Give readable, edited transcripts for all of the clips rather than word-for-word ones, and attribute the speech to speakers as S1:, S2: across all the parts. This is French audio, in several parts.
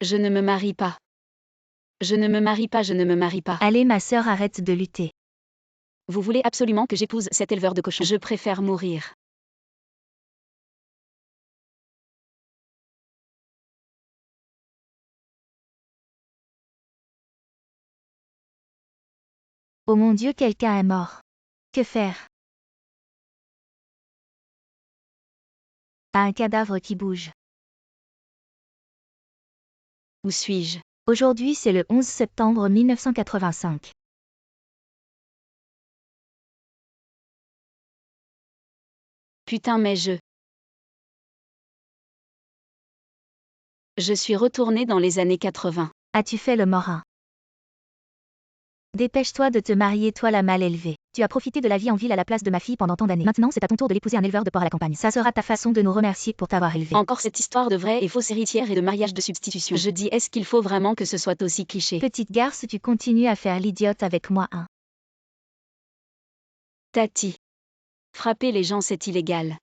S1: Je ne me marie pas. Je ne me marie pas, je ne me marie pas.
S2: Allez ma sœur, arrête de lutter.
S1: Vous voulez absolument que j'épouse cet éleveur de cochons. Je préfère mourir.
S2: Oh mon Dieu, quelqu'un est mort. Que faire? Ah, un cadavre qui bouge.
S1: Où suis-je?
S2: Aujourd'hui c'est le 11 septembre 1985.
S1: Putain mais Je suis retournée dans les années 80.
S2: As-tu fait le morin? Dépêche-toi de te marier, toi la mal élevée. Tu as profité de la vie en ville à la place de ma fille pendant tant d'années. Maintenant c'est à ton tour de l'épouser, un éleveur de porc à la campagne. Ça sera ta façon de nous remercier pour t'avoir élevé.
S1: Encore cette histoire de vraie et fausse héritière et de mariage de substitution. Je dis, est-ce qu'il faut vraiment que ce soit aussi cliché?
S2: Petite garce, tu continues à faire l'idiote avec moi, hein?
S1: Tati. Frapper les gens c'est illégal.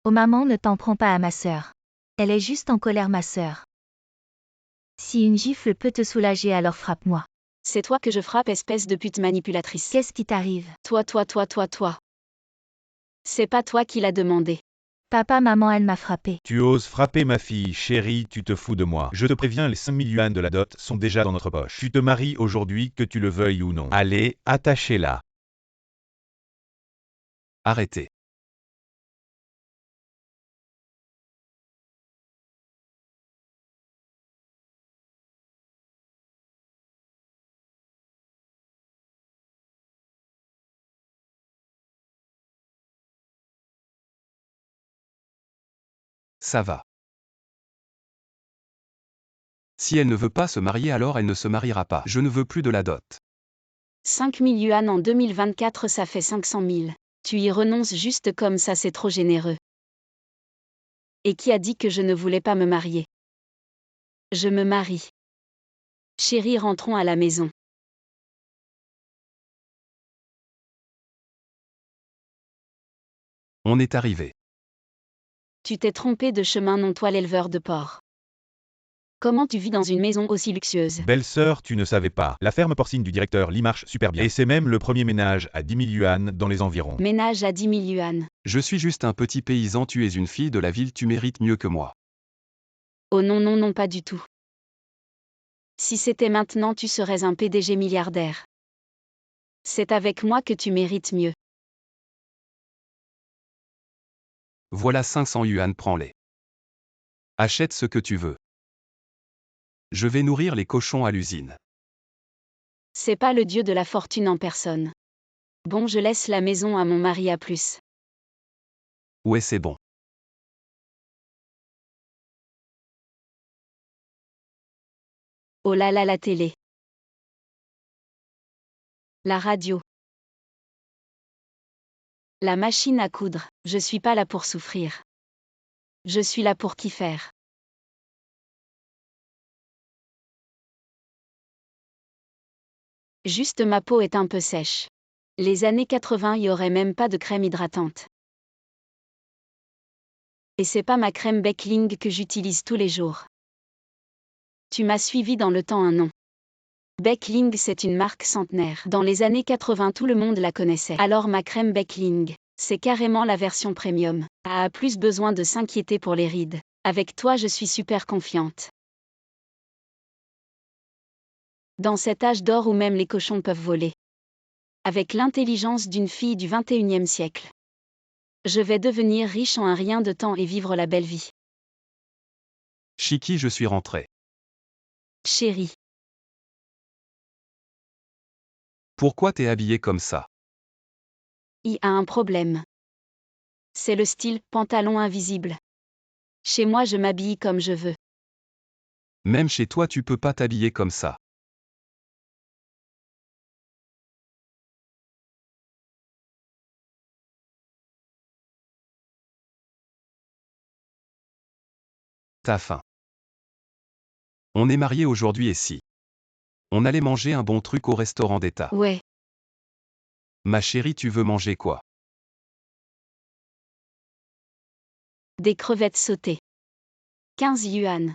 S2: Oh maman, ne t'en prends pas à ma sœur. Elle est juste en colère, ma sœur. Si une gifle peut te soulager, alors frappe-moi.
S1: C'est toi que je frappe, espèce de pute manipulatrice.
S2: Qu'est-ce qui t'arrive?
S1: Toi. C'est pas toi qui l'as demandé.
S2: Papa, maman, elle m'a frappé.
S3: Tu oses frapper ma fille, chérie, tu te fous de moi. Je te préviens, les 5 000 yuan de la dot sont déjà dans notre poche. Tu te maries aujourd'hui, que tu le veuilles ou non. Allez, attachez-la. Arrêtez.
S4: Ça va. Si elle ne veut pas se marier, alors elle ne se mariera pas. Je ne veux plus de la dot.
S1: 5 000 yuan en 2024, ça fait 500 000. Tu y renonces juste comme ça, c'est trop généreux. Et qui a dit que je ne voulais pas me marier? Je me marie. Chérie, rentrons à la maison.
S4: On est arrivé.
S1: Tu t'es trompé de chemin, non, toi l'éleveur de porc. Comment tu vis dans une maison aussi luxueuse?
S3: Belle-sœur, tu ne savais pas. La ferme porcine du directeur Lee marche super bien. Et c'est même le premier ménage à 10 000 yuan dans les environs.
S1: Ménage à 10 000 yuan.
S4: Je suis juste un petit paysan, tu es une fille de la ville, tu mérites mieux que moi.
S1: Oh non, pas du tout. Si c'était maintenant, tu serais un PDG milliardaire. C'est avec moi que tu mérites mieux.
S4: Voilà 500 yuan, prends-les. Achète ce que tu veux. Je vais nourrir les cochons à l'usine.
S1: C'est pas le dieu de la fortune en personne. Bon, je laisse la maison à mon mari, à plus.
S4: Ouais, c'est bon.
S1: Oh là là, la télé. La radio. La machine à coudre. Je suis pas là pour souffrir. Je suis là pour kiffer. Juste ma peau est un peu sèche. Les années 80, y aurait même pas de crème hydratante. Et c'est pas ma crème Beckling que j'utilise tous les jours. Tu m'as suivi dans le temps, un nom. Beckling, c'est une marque centenaire. Dans les années 80, tout le monde la connaissait. Alors ma crème Beckling, c'est carrément la version premium. A plus besoin de s'inquiéter pour les rides. Avec toi, je suis super confiante. Dans cet âge d'or où même les cochons peuvent voler. Avec l'intelligence d'une fille du 21e siècle. Je vais devenir riche en un rien de temps et vivre la belle vie.
S4: Chiki, je suis rentré.
S1: Chérie.
S4: Pourquoi t'es habillé comme ça?
S1: Il a un problème. C'est le style pantalon invisible. Chez moi, je m'habille comme je veux.
S4: Même chez toi, tu peux pas t'habiller comme ça. T'as faim. On est mariés aujourd'hui et si on allait manger un bon truc au restaurant d'État.
S1: Ouais.
S4: Ma chérie, tu veux manger quoi?
S1: Des crevettes sautées. 15 yuan.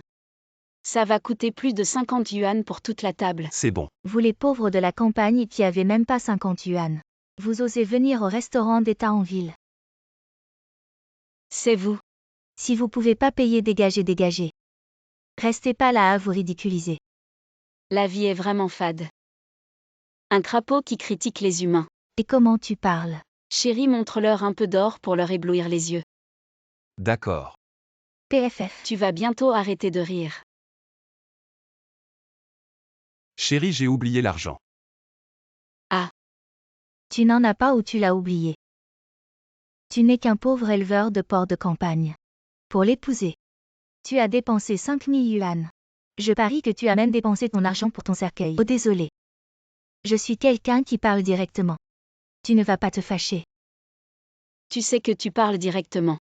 S1: Ça va coûter plus de 50 yuan pour toute la table.
S4: C'est bon.
S2: Vous les pauvres de la campagne qui avez même pas 50 yuan. Vous osez venir au restaurant d'État en ville.
S1: C'est vous.
S2: Si vous pouvez pas payer, dégagez, dégagez. Restez pas là à vous ridiculiser.
S1: La vie est vraiment fade. Un crapaud qui critique les humains.
S2: Et comment tu parles?
S1: Chérie, montre-leur un peu d'or pour leur éblouir les yeux.
S4: D'accord.
S2: PFF.
S1: Tu vas bientôt arrêter de rire.
S4: Chérie, j'ai oublié l'argent.
S2: Tu n'en as pas ou tu l'as oublié. Tu n'es qu'un pauvre éleveur de porcs de campagne. Pour l'épouser, tu as dépensé 5000 yuan. Je parie que tu as même dépensé ton argent pour ton cercueil. Oh désolé. Je suis quelqu'un qui parle directement. Tu ne vas pas te fâcher.
S1: Tu sais que tu parles directement.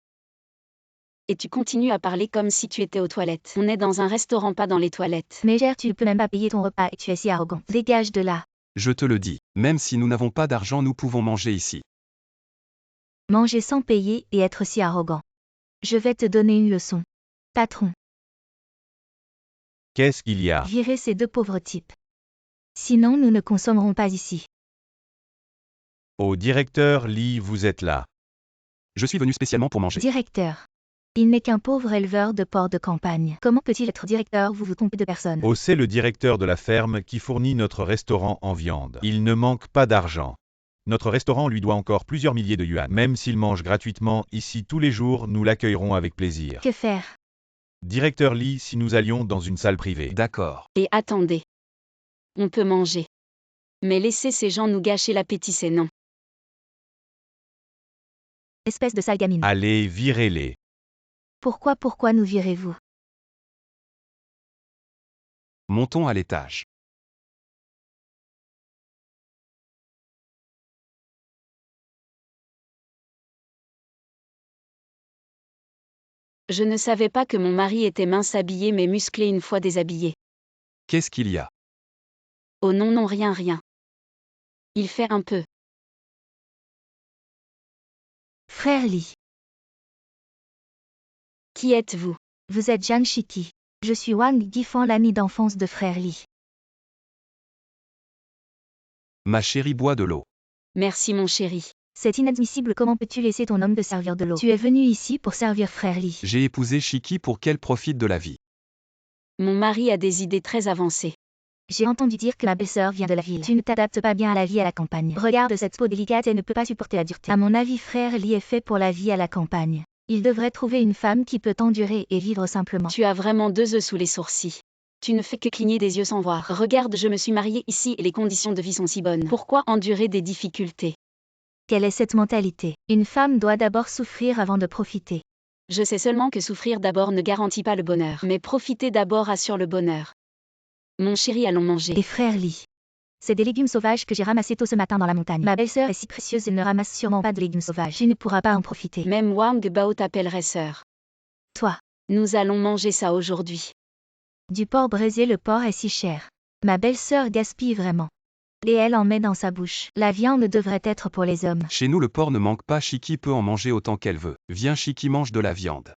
S1: Et tu continues à parler comme si tu étais aux toilettes. On est dans un restaurant, pas dans les toilettes.
S2: Mégère, tu ne peux même pas payer ton repas et tu es si arrogant. Dégage de là.
S4: Je te le dis, même si nous n'avons pas d'argent, nous pouvons manger ici.
S2: Manger sans payer et être si arrogant. Je vais te donner une leçon. Patron,
S3: Qu'est-ce qu'il y a?
S2: virez ces deux pauvres types. Sinon nous ne consommerons pas ici.
S3: Oh directeur Lee, vous êtes là.
S4: Je suis venu spécialement pour manger.
S2: Directeur. Il n'est qu'un pauvre éleveur de porcs de campagne. Comment peut-il être directeur? Vous vous trompez de personne.
S3: Oh, c'est le directeur de la ferme qui fournit notre restaurant en viande. Il ne manque pas d'argent. Notre restaurant lui doit encore plusieurs milliers de yuan. Même s'il mange gratuitement ici tous les jours, nous l'accueillerons avec plaisir.
S2: Que faire?
S3: Directeur Lee, si nous allions dans une salle privée.
S4: D'accord.
S1: Et attendez. On peut manger. Mais laisser ces gens nous gâcher l'appétit, c'est non.
S2: Espèce de sale gamine.
S3: Allez, virez-les.
S2: Pourquoi nous virez-vous?
S4: Montons à l'étage.
S1: Je ne savais pas que mon mari était mince habillé mais musclé une fois déshabillé.
S4: Qu'est-ce qu'il y a?
S1: Oh non, non, rien, rien. Il fait un peu.
S2: Frère Lee.
S1: Qui êtes-vous?
S2: Vous êtes Jiang Shiki. Je suis Wang Gifan, l'ami d'enfance de frère Lee.
S4: Ma chérie, bois de l'eau.
S1: Merci mon chéri.
S2: C'est inadmissible, comment peux-tu laisser ton homme te servir de l'eau? Tu es venu ici pour servir frère Lee.
S4: J'ai épousé Shiki pour qu'elle profite de la vie.
S1: Mon mari a des idées très avancées.
S2: J'ai entendu dire que ma belle-sœur vient de la ville. Tu ne t'adaptes pas bien à la vie à la campagne. Regarde cette peau délicate et ne peut pas supporter la dureté. À mon avis, frère Lee est fait pour la vie à la campagne. Il devrait trouver une femme qui peut endurer et vivre simplement.
S1: Tu as vraiment 2 œufs sous les sourcils. Tu ne fais que cligner des yeux sans voir. Regarde, je me suis mariée ici et les conditions de vie sont si bonnes. Pourquoi endurer des difficultés?
S2: Quelle est cette mentalité? Une femme doit d'abord souffrir avant de profiter.
S1: Je sais seulement que souffrir d'abord ne garantit pas le bonheur, mais profiter d'abord assure le bonheur. Mon chéri, allons manger.
S2: Et frère Lee. C'est des légumes sauvages que j'ai ramassés tôt ce matin dans la montagne. Ma belle-sœur est si précieuse, elle ne ramasse sûrement pas de légumes sauvages. Tu ne pourras pas en profiter.
S1: Même Wang Bao t'appellerait sœur.
S2: Toi.
S1: Nous allons manger ça aujourd'hui.
S2: Du porc braisé, le porc est si cher. Ma belle-sœur gaspille vraiment. Et elle en met dans sa bouche. La viande devrait être pour les hommes.
S4: Chez nous, le porc ne manque pas, Shiki peut en manger autant qu'elle veut. Viens, Shiki, mange de la viande.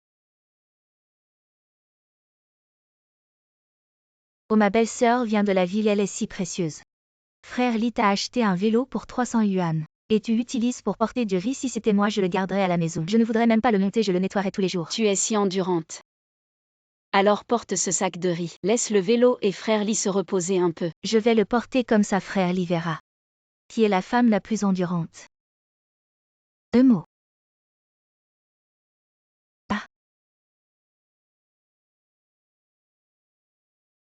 S2: Oh, ma belle-sœur vient de la ville, elle est si précieuse. Frère Lee t'a acheté un vélo pour 300 yuan. Et tu l'utilises pour porter du riz. Si c'était moi, je le garderais à la maison. Je ne voudrais même pas le monter, je le nettoierais tous les jours.
S1: Tu es si endurante. Alors porte ce sac de riz. Laisse le vélo et frère Lee se reposer un peu.
S2: Je vais le porter comme ça, frère Lee verra. Qui est la femme la plus endurante. Deux mots. Ah.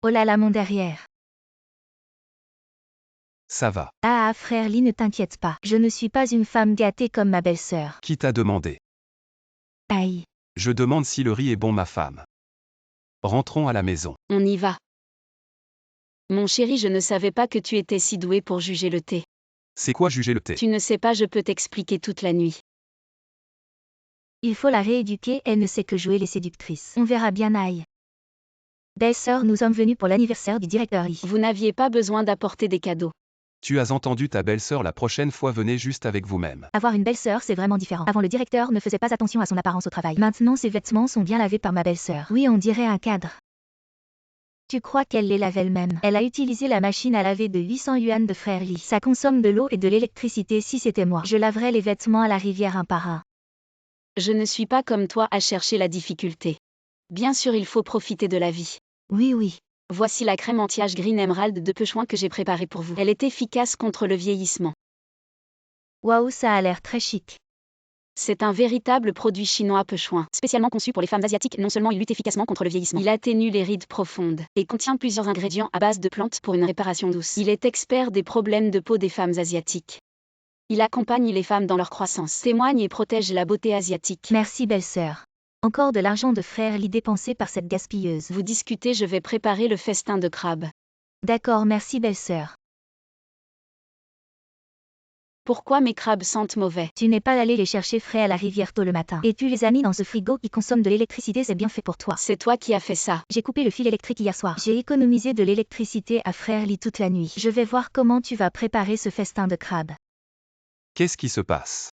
S2: Oh là là, mon derrière.
S4: Ça va.
S2: Ah, frère Lee, ne t'inquiète pas. Je ne suis pas une femme gâtée comme ma belle-sœur.
S4: Qui t'a demandé?
S2: Aïe.
S4: Je demande si le riz est bon, ma femme. Rentrons à la maison.
S1: On y va. Mon chéri, je ne savais pas que tu étais si doué pour juger le thé.
S4: C'est quoi juger le thé?
S1: Tu ne sais pas, je peux t'expliquer toute la nuit.
S2: Il faut la rééduquer, elle ne sait que jouer les séductrices. On verra bien, aïe. Belle-sœur, nous sommes venus pour l'anniversaire du directeur Lee.
S1: Vous n'aviez pas besoin d'apporter des cadeaux.
S4: Tu as entendu ta belle-sœur, la prochaine fois venez juste avec vous-même.
S2: Avoir une belle-sœur, c'est vraiment différent. Avant, le directeur ne faisait pas attention à son apparence au travail. Maintenant, ses vêtements sont bien lavés par ma belle-sœur. Oui, on dirait un cadre. Tu crois qu'elle les lave elle-même? Elle a utilisé la machine à laver de 800 yuan de frère Li. Ça consomme de l'eau et de l'électricité. Si c'était moi, je laverais les vêtements à la rivière un par un.
S1: Je ne suis pas comme toi à chercher la difficulté. Bien sûr, il faut profiter de la vie.
S2: Oui.
S1: Voici la crème anti-âge Green Emerald de Pechouin que j'ai préparée pour vous. Elle est efficace contre le vieillissement.
S2: Waouh, ça a l'air très chic.
S1: C'est un véritable produit chinois Pechouin, spécialement conçu pour les femmes asiatiques. Non seulement il lutte efficacement contre le vieillissement, il atténue les rides profondes et contient plusieurs ingrédients à base de plantes pour une réparation douce. Il est expert des problèmes de peau des femmes asiatiques. Il accompagne les femmes dans leur croissance, témoigne et protège la beauté asiatique.
S2: Merci belle-sœur. Encore de l'argent de frère Li dépensé par cette gaspilleuse.
S1: Vous discutez, je vais préparer le festin de crabe.
S2: D'accord, merci belle-sœur.
S1: Pourquoi mes crabes sentent mauvais?
S2: Tu n'es pas allé les chercher frais à la rivière tôt le matin. Et tu les as mis dans ce frigo qui consomme de l'électricité, c'est bien fait pour toi.
S1: C'est toi qui as fait ça.
S2: J'ai coupé le fil électrique hier soir. J'ai économisé de l'électricité à frère Li toute la nuit. Je vais voir comment tu vas préparer ce festin de crabe.
S4: Qu'est-ce qui se passe?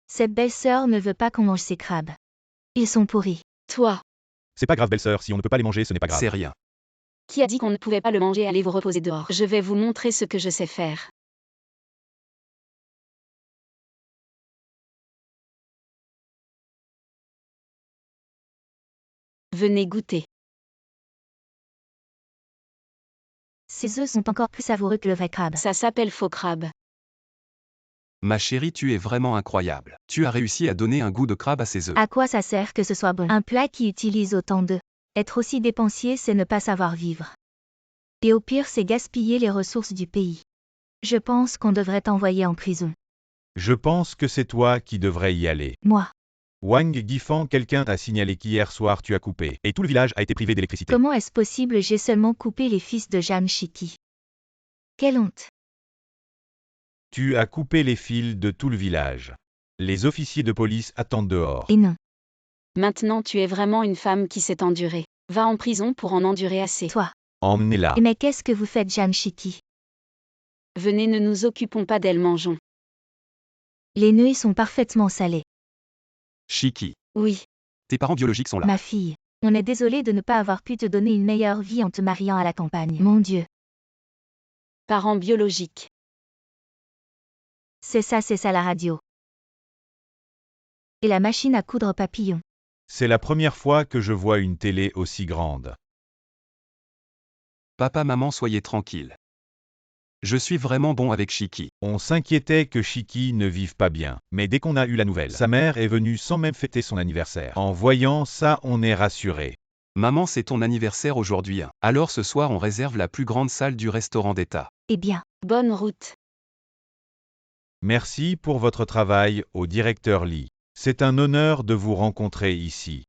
S2: Cette belle-sœur ne veut pas qu'on mange ses crabes. Ils sont pourris.
S1: Toi,
S3: C'est pas grave, belle-sœur, si on ne peut pas les manger, ce n'est pas grave.
S4: C'est rien.
S1: qui a dit qu'on ne pouvait pas le manger? Allez vous reposer dehors. Je vais vous montrer ce que je sais faire. Venez goûter.
S2: Ces œufs sont encore plus savoureux que le vrai crabe.
S1: Ça s'appelle faux crabe.
S4: Ma chérie, tu es vraiment incroyable. Tu as réussi à donner un goût de crabe à ces œufs.
S2: À quoi ça sert que ce soit bon? Un plat qui utilise autant d'œufs. Être aussi dépensier, c'est ne pas savoir vivre. Et au pire, c'est gaspiller les ressources du pays. Je pense qu'on devrait t'envoyer en prison.
S3: Je pense que c'est toi qui devrais y aller.
S2: Moi.
S3: Wang Guifan, quelqu'un t'a signalé qu'hier soir tu as coupé, et tout le village a été privé d'électricité.
S2: Comment est-ce possible? J'ai seulement coupé les fils de Jeanne Chiki. Quelle honte.
S3: Tu as coupé les fils de tout le village. Les officiers de police attendent dehors.
S2: Et non,
S1: Maintenant tu es vraiment une femme qui sait endurer. Va en prison pour en endurer assez.
S2: toi.
S3: Emmenez-la.
S2: Mais qu'est-ce que vous faites, Jeanne Chiki?
S1: Venez, ne nous occupons pas d'elle, mangeons.
S2: Les nœuds sont parfaitement salés.
S4: Chiki,
S1: Oui,
S4: tes parents biologiques sont là.
S2: Ma fille, on est désolé de ne pas avoir pu te donner une meilleure vie en te mariant à la campagne. Mon Dieu.
S1: parents biologiques.
S2: C'est ça la radio. Et la machine à coudre papillon.
S3: C'est la première fois que je vois une télé aussi grande.
S4: Papa, maman, soyez tranquilles. Je suis vraiment bon avec Chiki.
S3: On s'inquiétait que Chiki ne vive pas bien, mais dès qu'on a eu la nouvelle, sa mère est venue sans même fêter son anniversaire. En voyant ça, on est rassuré.
S4: Maman, c'est ton anniversaire aujourd'hui, hein. Alors ce soir on réserve la plus grande salle du restaurant d'État.
S2: Eh bien,
S1: Bonne route.
S3: Merci pour votre travail, au directeur Lee. C'est un honneur de vous rencontrer ici.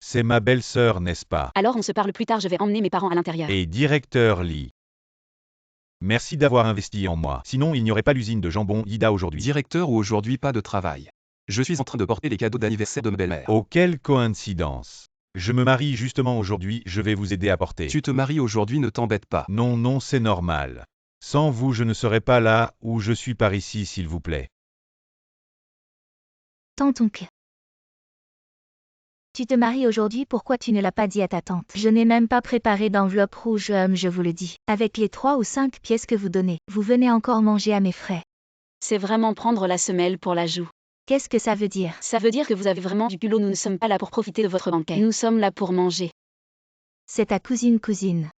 S3: C'est ma belle-sœur, n'est-ce pas?
S1: Alors on se parle plus tard, je vais emmener mes parents à l'intérieur.
S3: Et directeur Lee. Merci d'avoir investi en moi, sinon il n'y aurait pas l'usine de jambon Ida aujourd'hui.
S4: Directeur ou aujourd'hui pas de travail. Je suis en train de porter les cadeaux d'anniversaire de ma belle-mère.
S3: Oh, quelle coïncidence. Je me marie justement aujourd'hui, je vais vous aider à porter.
S4: Tu te maries aujourd'hui, ne t'embête pas.
S3: Non, c'est normal. Sans vous, je ne serais pas là où je suis par ici, s'il vous plaît.
S2: tontonque. Tu te maries aujourd'hui, pourquoi tu ne l'as pas dit à ta tante? Je n'ai même pas préparé d'enveloppe rouge, je vous le dis. Avec les 3 ou 5 pièces que vous donnez, vous venez encore manger à mes frais.
S1: C'est vraiment prendre la semelle pour la joue.
S2: Qu'est-ce que ça veut dire?
S1: Ça veut dire que vous avez vraiment du culot, nous ne sommes pas là pour profiter de votre banquet. Nous sommes là pour manger.
S2: C'est ta cousine.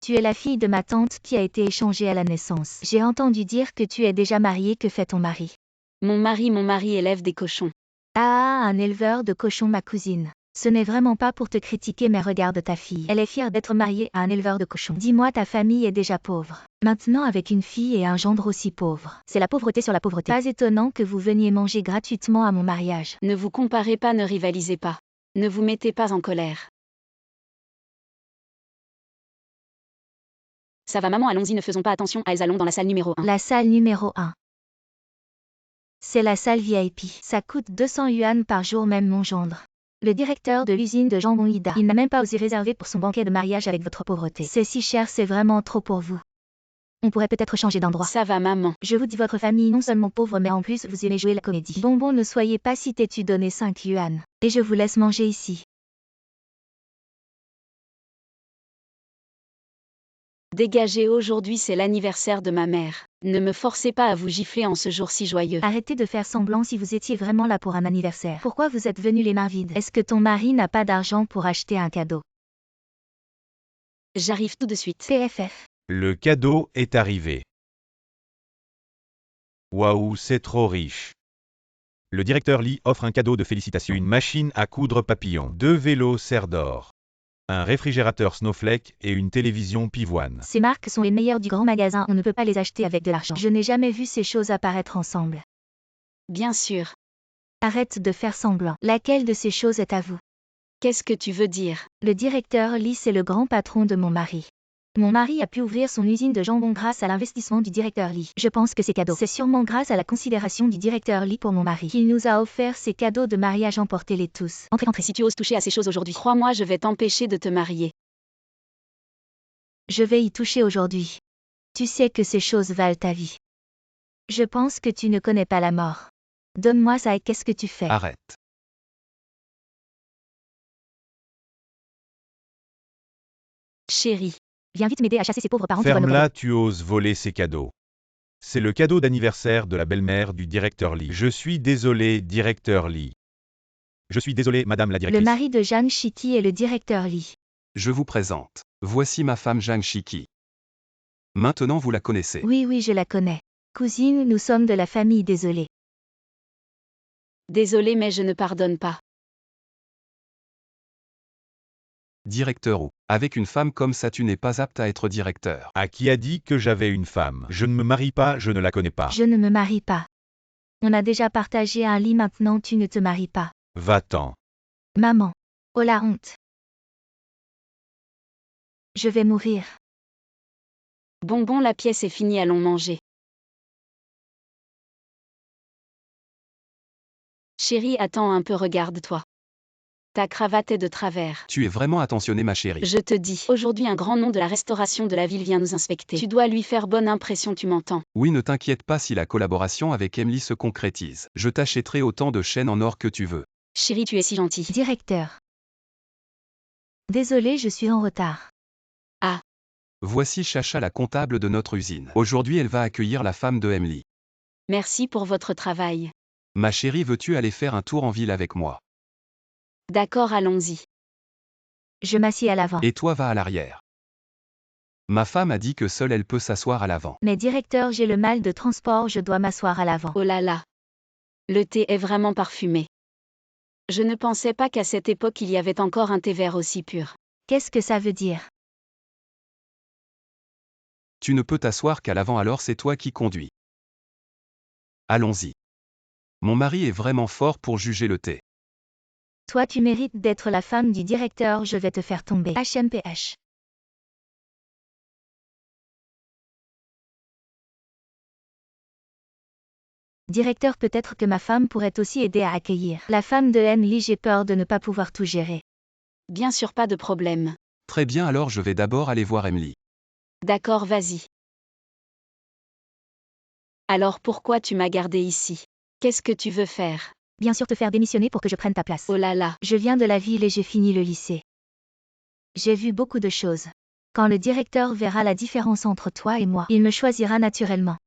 S2: Tu es la fille de ma tante qui a été échangée à la naissance. J'ai entendu dire que tu es déjà mariée, que fait ton mari?
S1: Mon mari élève des cochons.
S2: Ah, un éleveur de cochons, ma cousine. Ce n'est vraiment pas pour te critiquer, mais regarde ta fille. Elle est fière d'être mariée à un éleveur de cochons. Dis-moi, ta famille est déjà pauvre. Maintenant avec une fille et un gendre aussi pauvre. C'est la pauvreté sur la pauvreté. Pas étonnant que vous veniez manger gratuitement à mon mariage.
S1: Ne vous comparez pas, ne rivalisez pas. Ne vous mettez pas en colère. Ça va maman, allons-y, ne faisons pas attention à elles, allons dans la salle numéro 1.
S2: La salle numéro 1. C'est la salle VIP. Ça coûte 200 yuan par jour, même mon gendre. Le directeur de l'usine de jambon Ida. Il n'a même pas osé réserver pour son banquet de mariage avec votre pauvreté. C'est si cher, c'est vraiment trop pour vous. On pourrait peut-être changer d'endroit.
S1: Ça va maman.
S2: Je vous dis, votre famille non seulement pauvre, mais en plus vous aimez jouer la comédie. Bonbon, ne soyez pas si têtu, donnez 5 yuan. Et je vous laisse manger ici.
S1: Dégagez, aujourd'hui c'est l'anniversaire de ma mère. Ne me forcez pas à vous gifler en ce jour si joyeux.
S2: Arrêtez de faire semblant si vous étiez vraiment là pour un anniversaire. Pourquoi vous êtes venu les mains vides? Est-ce que ton mari n'a pas d'argent pour acheter un cadeau?
S1: J'arrive tout de suite.
S2: PFF.
S3: Le cadeau est arrivé. Waouh, c'est trop riche. Le directeur Lee offre un cadeau de félicitations, une machine à coudre papillon, 2 vélos Serre d'Or, un réfrigérateur Snowflake et une télévision Pivoine.
S2: Ces marques sont les meilleures du grand magasin, on ne peut pas les acheter avec de l'argent. Je n'ai jamais vu ces choses apparaître ensemble.
S1: Bien sûr.
S2: Arrête de faire semblant. Laquelle de ces choses est à vous?
S1: Qu'est-ce que tu veux dire?
S2: Le directeur Lee, c'est le grand patron de mon mari. Mon mari a pu ouvrir son usine de jambon grâce à l'investissement du directeur Lee. Je pense que c'est cadeau. C'est sûrement grâce à la considération du directeur Lee pour mon mari qu'il nous a offert ces cadeaux de mariage, emportez-les tous.
S1: Entrez, entrez, si tu oses toucher à ces choses aujourd'hui, crois-moi, je vais t'empêcher de te marier.
S2: Je vais y toucher aujourd'hui. Tu sais que ces choses valent ta vie. Je pense que tu ne connais pas la mort. Donne-moi ça et qu'est-ce que tu fais?
S4: Arrête.
S1: Chérie.
S2: Viens vite m'aider à chasser ces pauvres parents qui volent nos
S3: Ferme-la, tu oses voler ces cadeaux. C'est le cadeau d'anniversaire de la belle-mère du directeur Lee. Je suis désolé, directeur Lee. Je suis désolé, madame la
S2: cadeaux.
S3: directrice.
S2: Le mari de Jeanne Chiki est le directeur Lee.
S4: Je vous présente. Voici ma femme Zhang Shiki. Maintenant vous la connaissez.
S2: Oui, je la connais. Cousine, nous sommes de la famille, désolé.
S1: Désolé, mais je ne pardonne pas.
S4: Directeur ou. Avec une femme comme ça tu n'es pas apte à être directeur.
S3: À qui a dit que j'avais une femme? Je ne me marie pas, je ne la connais pas.
S2: Je ne me marie pas. On a déjà partagé un lit, maintenant tu ne te maries pas.
S3: Va-t'en.
S2: Maman. Oh la honte. Je vais mourir.
S1: Bonbon, la pièce est finie, allons manger. Chérie, attends un peu, regarde-toi. Ta cravate est de travers.
S4: Tu es vraiment attentionnée ma chérie.
S1: Je te dis, aujourd'hui un grand nom de la restauration de la ville vient nous inspecter. Tu dois lui faire bonne impression, tu m'entends?
S4: Oui, ne t'inquiète pas si la collaboration avec Emily se concrétise. Je t'achèterai autant de chaînes en or que tu veux.
S1: Chérie, tu es si gentille.
S2: Directeur. Désolé, je suis en retard.
S4: Voici Chacha, la comptable de notre usine. Aujourd'hui elle va accueillir la femme de Emily.
S1: Merci pour votre travail.
S4: Ma chérie, veux-tu aller faire un tour en ville avec moi?
S1: D'accord, allons-y.
S2: Je m'assieds à l'avant.
S4: Et toi va à l'arrière. Ma femme a dit que seule elle peut s'asseoir à l'avant.
S2: Mais directeur, j'ai le mal de transport, je dois m'asseoir à l'avant.
S1: Oh là là. Le thé est vraiment parfumé. Je ne pensais pas qu'à cette époque il y avait encore un thé vert aussi pur.
S2: Qu'est-ce que ça veut dire?
S4: Tu ne peux t'asseoir qu'à l'avant, alors c'est toi qui conduis. Allons-y. Mon mari est vraiment fort pour juger le thé.
S2: Toi, tu mérites d'être la femme du directeur, je vais te faire tomber. HMPH. Directeur, peut-être que ma femme pourrait aussi aider à accueillir. La femme de Emily, j'ai peur de ne pas pouvoir tout gérer.
S1: Bien sûr, pas de problème.
S4: Très bien, alors je vais d'abord aller voir Emily.
S1: D'accord, vas-y. Alors pourquoi tu m'as gardé ici? Qu'est-ce que tu veux faire?
S2: Bien sûr, te faire démissionner pour que je prenne ta place.
S1: Oh là là.
S2: Je viens de la ville et j'ai fini le lycée. J'ai vu beaucoup de choses. Quand le directeur verra la différence entre toi et moi, il me choisira naturellement.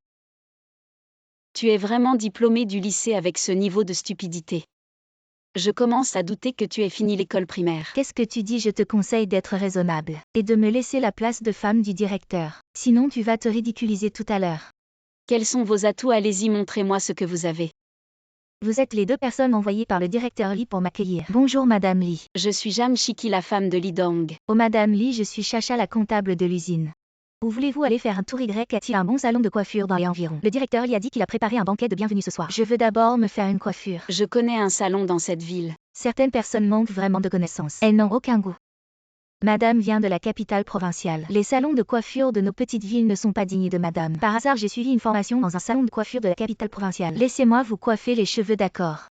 S1: Tu es vraiment diplômé du lycée avec ce niveau de stupidité. Je commence à douter que tu aies fini l'école primaire.
S2: Qu'est-ce que tu dis? Je te conseille d'être raisonnable et de me laisser la place de femme du directeur. Sinon tu vas te ridiculiser tout à l'heure.
S1: Quels sont vos atouts? Allez-y, montrez-moi ce que vous avez.
S2: Vous êtes les deux personnes envoyées par le directeur Lee pour m'accueillir. Bonjour Madame Lee.
S1: Je suis Jam Shiki, la femme de Lee Dong.
S2: Oh Madame Lee, je suis Chacha, la comptable de l'usine. Où voulez-vous aller faire un tour? Y a-t-il un bon salon de coiffure dans les environs? Le directeur Lee a dit qu'il a préparé un banquet de bienvenue ce soir. Je veux d'abord me faire une coiffure.
S1: Je connais un salon dans cette ville.
S2: Certaines personnes manquent vraiment de connaissances. Elles n'ont aucun goût. Madame vient de la capitale provinciale. Les salons de coiffure de nos petites villes ne sont pas dignes de Madame. Par hasard, j'ai suivi une formation dans un salon de coiffure de la capitale provinciale. Laissez-moi vous coiffer les cheveux, d'accord?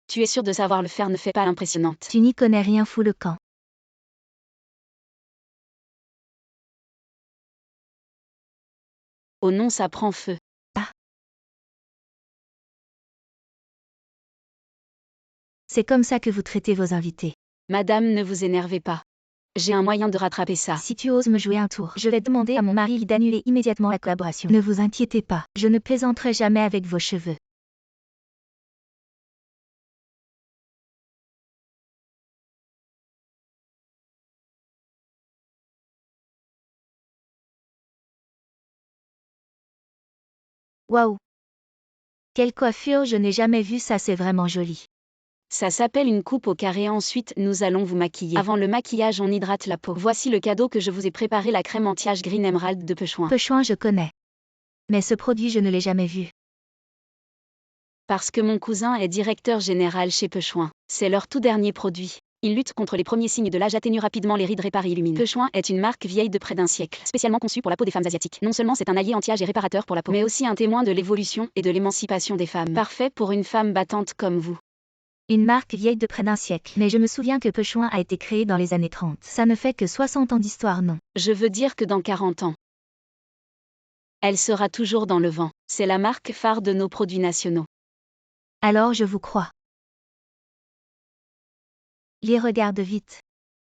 S1: Tu es sûr de savoir le faire? Ne fais pas l'impressionnante.
S2: Tu n'y connais rien, fous le camp.
S1: Oh non, ça prend feu.
S2: C'est comme ça que vous traitez vos invités.
S1: Madame, ne vous énervez pas. J'ai un moyen de rattraper ça.
S2: Si tu oses me jouer un tour, je vais demander à mon mari d'annuler immédiatement la collaboration. Ne vous inquiétez pas, je ne plaisanterai jamais avec vos cheveux. Waouh! Quelle coiffure, je n'ai jamais vu ça, c'est vraiment joli.
S1: Ça s'appelle une coupe au carré. Ensuite, nous allons vous maquiller. Avant le maquillage, on hydrate la peau. Voici le cadeau que je vous ai préparé, la crème anti-âge Green Emerald de Pechouin.
S2: Pechouin, je connais. Mais ce produit, je ne l'ai jamais vu.
S1: Parce que mon cousin est directeur général chez Pechouin. C'est leur tout dernier produit. Il lutte contre les premiers signes de l'âge, atténue rapidement les rides, répare et illumine. Pechouin est une marque vieille de près d'un siècle, spécialement conçue pour la peau des femmes asiatiques. Non seulement c'est un allié anti-âge et réparateur pour la peau, mais aussi un témoin de l'évolution et de l'émancipation des femmes. Parfait pour une femme battante comme vous.
S2: Une marque vieille de près d'un siècle. Mais je me souviens que Pechouin a été créé dans les années 30. Ça ne fait que 60 ans d'histoire, non?
S1: Je veux dire que dans 40 ans, elle sera toujours dans le vent. C'est la marque phare de nos produits nationaux.
S2: Alors je vous crois. Les regarde vite.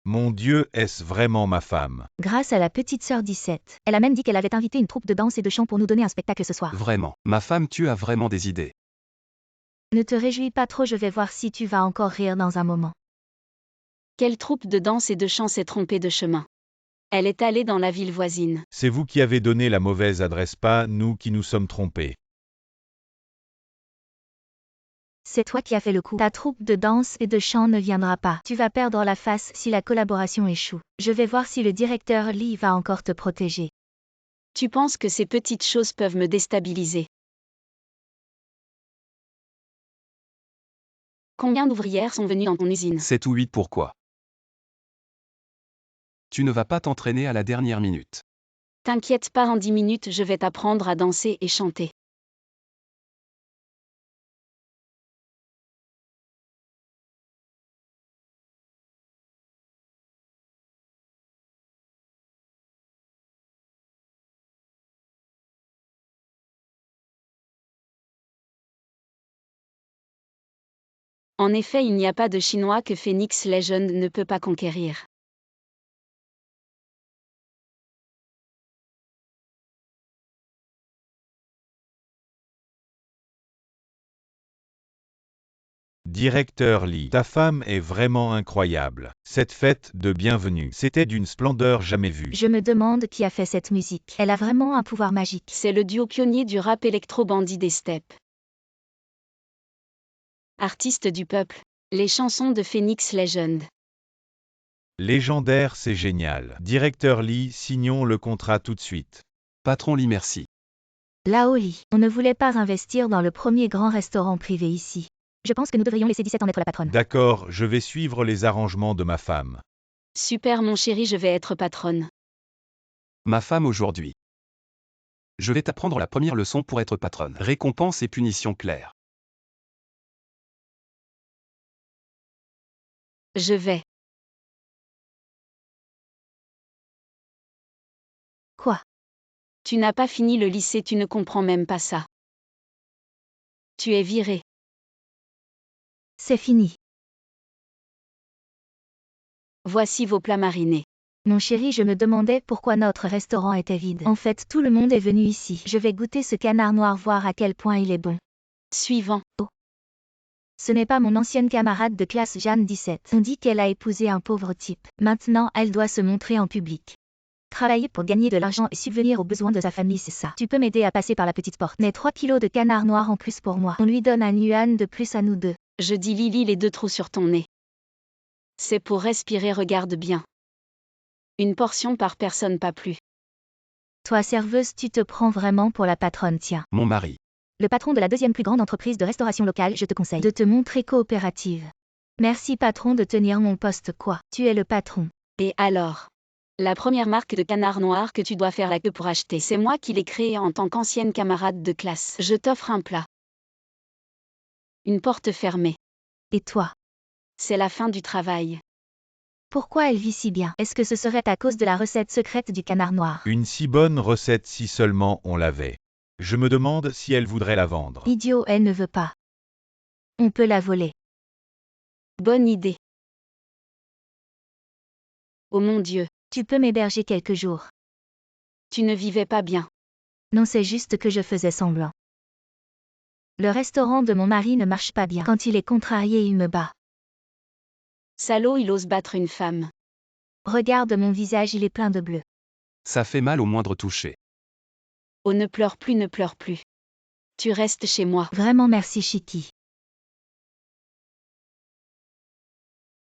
S3: Mon Dieu, est-ce vraiment ma femme?
S2: Grâce à la petite sœur 17. Elle a même dit qu'elle avait invité une troupe de danse et de chant pour nous donner un spectacle ce soir.
S4: Vraiment. Ma femme, tu as vraiment des idées.
S2: Ne te réjouis pas trop, je vais voir si tu vas encore rire dans un moment.
S1: Quelle troupe de danse et de chant s'est trompée de chemin? Elle est allée dans la ville voisine.
S3: C'est vous qui avez donné la mauvaise adresse, pas nous qui nous sommes trompés.
S2: C'est toi qui as fait le coup. Ta troupe de danse et de chant ne viendra pas. Tu vas perdre la face si la collaboration échoue. Je vais voir si le directeur Lee va encore te protéger.
S1: Tu penses que ces petites choses peuvent me déstabiliser? Combien d'ouvrières sont venues dans ton usine?
S4: 7 ou 8, pourquoi? Tu ne vas pas t'entraîner à la dernière minute.
S1: T'inquiète pas, en 10 minutes je vais t'apprendre à danser et chanter. En effet, il n'y a pas de Chinois que Phoenix Legend ne peut pas conquérir.
S3: Directeur Lee, ta femme est vraiment incroyable. Cette fête de bienvenue, c'était d'une splendeur jamais vue.
S2: Je me demande qui a fait cette musique. Elle a vraiment un pouvoir magique.
S1: C'est le duo pionnier du rap électro-bandit des steppes. Artiste du peuple, les chansons de Phoenix Legend.
S3: Légendaire, c'est génial. Directeur Lee, signons le contrat tout de suite.
S4: Patron Lee, merci.
S2: Lao Lee, on ne voulait pas investir dans le premier grand restaurant privé ici. Je pense que nous devrions laisser 17 en être la patronne.
S3: D'accord, je vais suivre les arrangements de ma femme.
S1: Super mon chéri, je vais être patronne.
S4: Ma femme aujourd'hui. Je vais t'apprendre la première leçon pour être patronne. Récompense et punition claires.
S1: Je vais.
S2: Quoi?
S1: Tu n'as pas fini le lycée, tu ne comprends même pas ça. Tu es viré.
S2: C'est fini.
S1: Voici vos plats marinés.
S2: Mon chéri, je me demandais pourquoi notre restaurant était vide. En fait, tout le monde est venu ici. Je vais goûter ce canard noir, voir à quel point il est bon.
S1: Suivant.
S2: Ce n'est pas mon ancienne camarade de classe Jeanne 17. On dit qu'elle a épousé un pauvre type. Maintenant, elle doit se montrer en public. Travailler pour gagner de l'argent et subvenir aux besoins de sa famille, c'est ça. Tu peux m'aider à passer par la petite porte. Mais 3 kilos de canard noir en plus pour moi. On lui donne un yuan de plus à nous deux.
S1: Je dis Lily, les 2 trous sur ton nez. C'est pour respirer, regarde bien. Une portion par personne, pas plus.
S2: Toi, serveuse, tu te prends vraiment pour la patronne, tiens.
S4: Mon mari.
S2: Le patron de la deuxième plus grande entreprise de restauration locale, je te conseille de te montrer coopérative. Merci patron de tenir mon poste, quoi. Tu es le patron.
S1: Et alors? La première marque de canard noir que tu dois faire la queue pour acheter, c'est moi qui l'ai créée en tant qu'ancienne camarade de classe. Je t'offre un plat. Une porte fermée.
S2: Et toi?
S1: C'est la fin du travail.
S2: Pourquoi elle vit si bien? Est-ce que ce serait à cause de la recette secrète du canard noir?
S3: Une si bonne recette si seulement on l'avait. Je me demande si elle voudrait la vendre.
S2: Idiot, elle ne veut pas. On peut la voler.
S1: Bonne idée. Oh mon Dieu,
S2: Tu peux m'héberger quelques jours.
S1: tu ne vivais pas bien.
S2: Non, c'est juste que je faisais semblant. Le restaurant de mon mari ne marche pas bien. Quand il est contrarié, il me bat.
S1: Salaud, il ose battre une femme.
S2: Regarde mon visage, il est plein de bleu.
S4: Ça fait mal au moindre toucher.
S1: Oh, ne pleure plus, ne pleure plus. Tu restes chez moi.
S2: Vraiment merci Chiki.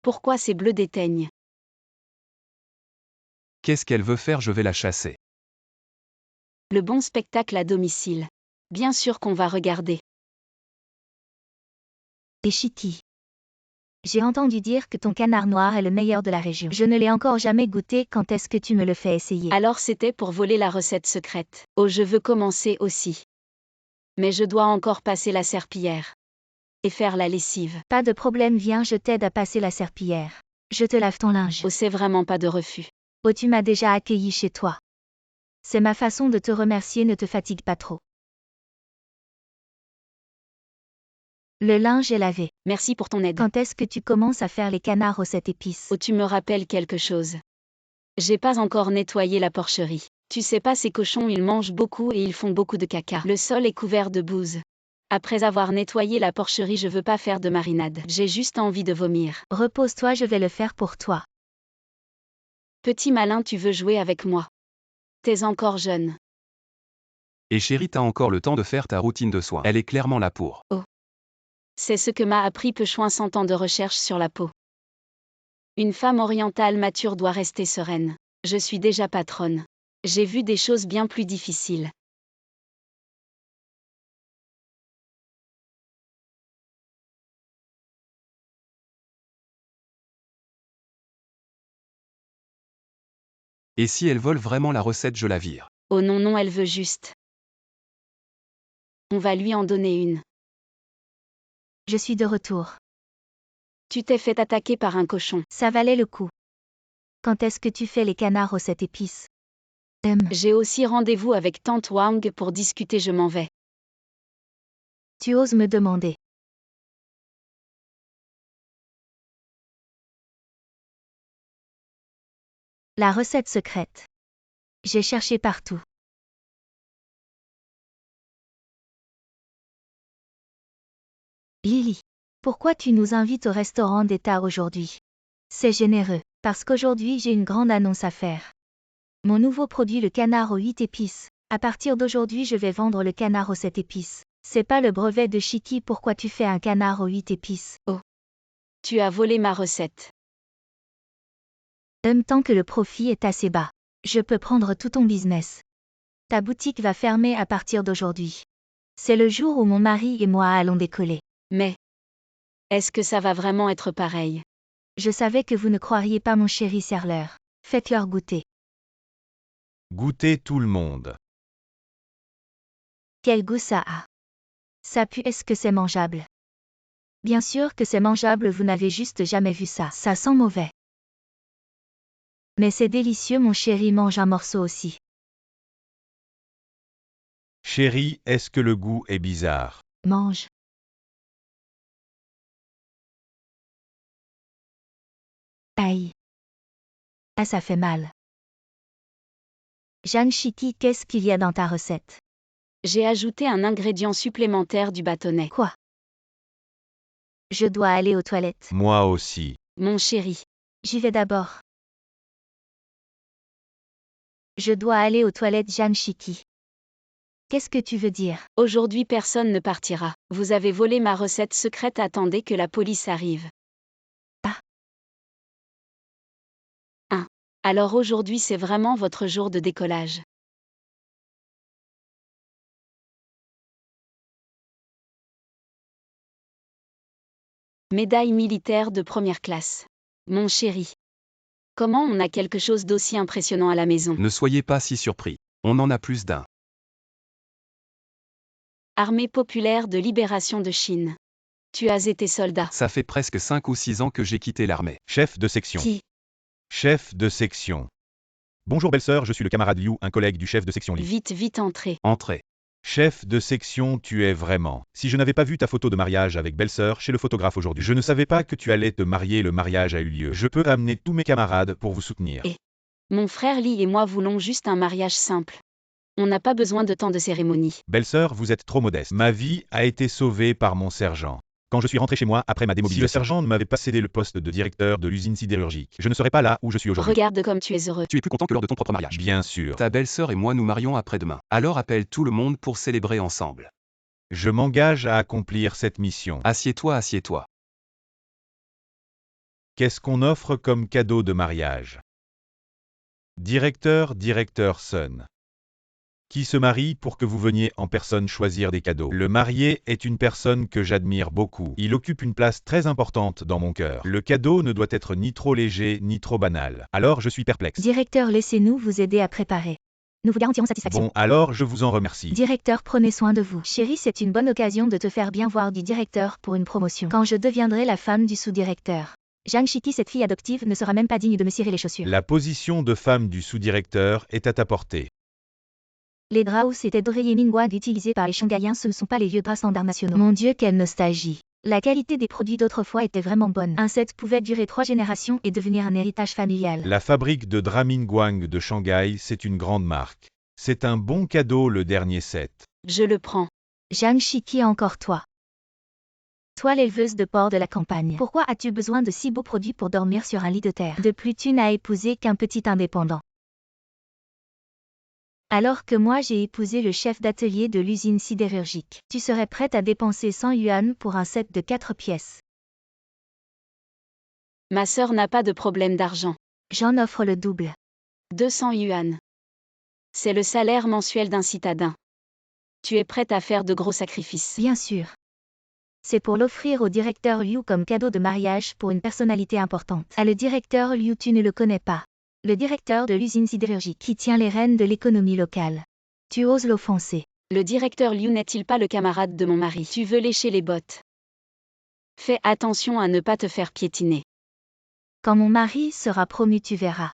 S1: Pourquoi ces bleus déteignent?
S4: Qu'est-ce qu'elle veut faire? Je vais la chasser.
S1: Le bon spectacle à domicile. Bien sûr qu'on va regarder.
S2: Et Chiki. J'ai entendu dire que ton canard noir est le meilleur de la région. Je ne l'ai encore jamais goûté, quand est-ce que tu me le fais essayer?
S1: Alors c'était pour voler la recette secrète. Oh, je veux commencer aussi. Mais je dois encore passer la serpillière. Et faire la lessive.
S2: Pas de problème, viens, je t'aide à passer la serpillière. Je te lave ton linge.
S1: Oh, c'est vraiment pas de refus.
S2: Oh, tu m'as déjà accueilli chez toi. C'est ma façon de te remercier, ne te fatigue pas trop. Le linge est lavé.
S1: Merci pour ton aide.
S2: Quand est-ce que tu commences à faire les canards aux 7 épices?
S1: Oh, tu me rappelles quelque chose. J'ai pas encore nettoyé la porcherie. Tu sais pas, ces cochons, ils mangent beaucoup et ils font beaucoup de caca. Le sol est couvert de bouse. Après avoir nettoyé la porcherie, je veux pas faire de marinade. J'ai juste envie de vomir.
S2: Repose-toi, je vais le faire pour toi.
S1: Petit malin, tu veux jouer avec moi. T'es encore jeune.
S4: Et chérie, t'as encore le temps de faire ta routine de soins. Elle est clairement là pour.
S1: C'est ce que m'a appris Pechouin 100 ans de recherche sur la peau. Une femme orientale mature doit rester sereine. Je suis déjà patronne. J'ai vu des choses bien plus difficiles.
S4: Et si elle vole vraiment la recette, je la vire.
S1: Oh non, non, elle veut juste. On va lui en donner une.
S2: Je suis de retour.
S1: Tu t'es fait attaquer par un cochon.
S2: Ça valait le coup. Quand est-ce que tu fais les canards aux 7 épices?
S1: J'ai aussi rendez-vous avec Tante Wang pour discuter, je m'en vais.
S2: Tu oses me demander. La recette secrète. J'ai cherché partout. Lily, pourquoi tu nous invites au restaurant d'État aujourd'hui? C'est généreux, parce qu'aujourd'hui j'ai une grande annonce à faire. Mon nouveau produit, le canard aux 8 épices. À partir d'aujourd'hui, je vais vendre le canard aux 7 épices. C'est pas le brevet de Chiki, pourquoi tu fais un canard aux 8 épices?
S1: Oh. Tu as volé ma recette.
S2: Tant que le profit est assez bas, je peux prendre tout ton business. Ta boutique va fermer à partir d'aujourd'hui. C'est le jour où mon mari et moi allons décoller.
S1: Mais est-ce que ça va vraiment être pareil?
S2: Je savais que vous ne croiriez pas, mon chéri, serre-leur. Faites-leur goûter.
S3: Goûtez tout le monde.
S2: Quel goût ça a? Ça pue, est-ce que c'est mangeable? Bien sûr que c'est mangeable, vous n'avez juste jamais vu ça. Ça sent mauvais. Mais c'est délicieux, mon chéri, mange un morceau aussi.
S3: Chérie, est-ce que le goût est bizarre?
S2: Mange. Aïe. Ah, ça fait mal. Jeanne Chiki, qu'est-ce qu'il y a dans ta recette?
S1: J'ai ajouté un ingrédient supplémentaire du bâtonnet.
S2: Quoi? Je dois aller aux toilettes.
S3: Moi aussi.
S1: Mon chéri.
S2: J'y vais d'abord. Je dois aller aux toilettes, Jeanne Chiki. Qu'est-ce que tu veux dire?
S1: Aujourd'hui personne ne partira. Vous avez volé ma recette secrète, attendez que la police arrive.
S2: Ah.
S1: Alors aujourd'hui c'est vraiment votre jour de décollage. Médaille militaire de première classe. Mon chéri. Comment on a quelque chose d'aussi impressionnant à la maison?
S4: Ne soyez pas si surpris. On en a plus d'un.
S1: Armée populaire de libération de Chine. Tu as été soldat.
S4: Ça fait presque 5 ou 6 ans que j'ai quitté l'armée.
S3: Chef de section.
S1: Qui?
S3: Chef de section. Bonjour belle-sœur, je suis le camarade Liu, un collègue du chef de section Li.
S1: Vite, vite, entrez.
S4: Entrez.
S3: Chef de section, tu es vraiment. Si je n'avais pas vu ta photo de mariage avec belle-sœur chez le photographe aujourd'hui, je ne savais pas que tu allais te marier, le mariage a eu lieu. Je peux amener tous mes camarades pour vous soutenir.
S1: Et mon frère Lee et moi voulons juste un mariage simple. On n'a pas besoin de tant de cérémonies.
S3: Belle-sœur, vous êtes trop modeste. Ma vie a été sauvée par mon sergent. Quand je suis rentré chez moi après ma démobilisation, si le sergent ne m'avait pas cédé le poste de directeur de l'usine sidérurgique, je ne serais pas là où je suis aujourd'hui.
S1: Regarde comme tu es heureux.
S4: Tu es plus content que lors de ton propre mariage.
S3: Bien sûr.
S4: Ta belle-sœur et moi nous marions après-demain. Alors appelle tout le monde pour célébrer ensemble.
S3: Je m'engage à accomplir cette mission.
S4: Assieds-toi, assieds-toi.
S3: Qu'est-ce qu'on offre comme cadeau de mariage? Directeur Son. Qui se marie pour que vous veniez en personne choisir des cadeaux. Le marié est une personne que j'admire beaucoup. Il occupe une place très importante dans mon cœur. Le cadeau ne doit être ni trop léger ni trop banal. Alors je suis perplexe.
S2: Directeur, laissez-nous vous aider à préparer. Nous vous garantirons satisfaction.
S3: Bon, alors je vous en remercie.
S2: Directeur, prenez soin de vous. Chérie, c'est une bonne occasion de te faire bien voir du directeur pour une promotion. Quand je deviendrai la femme du sous-directeur, Zhang Shiki, cette fille adoptive, ne sera même pas digne de me cirer les chaussures.
S3: La position de femme du sous-directeur est à ta portée.
S2: Les draps hauts étaient d'oreiller Ningguang utilisés par les Shanghaïens, ce ne sont pas les vieux draps standards nationaux. Mon Dieu, quelle nostalgie. La qualité des produits d'autrefois était vraiment bonne. Un set pouvait durer 3 générations et devenir un héritage familial.
S3: La fabrique de draps Ningguang de Shanghai, c'est une grande marque. C'est un bon cadeau, le dernier set.
S1: Je le prends.
S2: Zhang Shiki, encore toi. Toi l'éleveuse de porc de la campagne. Pourquoi as-tu besoin de si beaux produits pour dormir sur un lit de terre? De plus, tu n'as épousé qu'un petit indépendant. Alors que moi j'ai épousé le chef d'atelier de l'usine sidérurgique. Tu serais prête à dépenser 100 yuan pour un set de 4 pièces.
S1: Ma sœur n'a pas de problème d'argent.
S2: J'en offre le double.
S1: 200 yuan. C'est le salaire mensuel d'un citadin. Tu es prête à faire de gros sacrifices.
S2: Bien sûr. C'est pour l'offrir au directeur Liu comme cadeau de mariage pour une personnalité importante. Ah, le directeur Liu, tu ne le connais pas. Le directeur de l'usine sidérurgique qui tient les rênes de l'économie locale. Tu oses l'offenser.
S1: Le directeur Liu n'est-il pas le camarade de mon mari? Tu veux lécher les bottes. Fais attention à ne pas te faire piétiner.
S2: Quand mon mari sera promu, tu verras.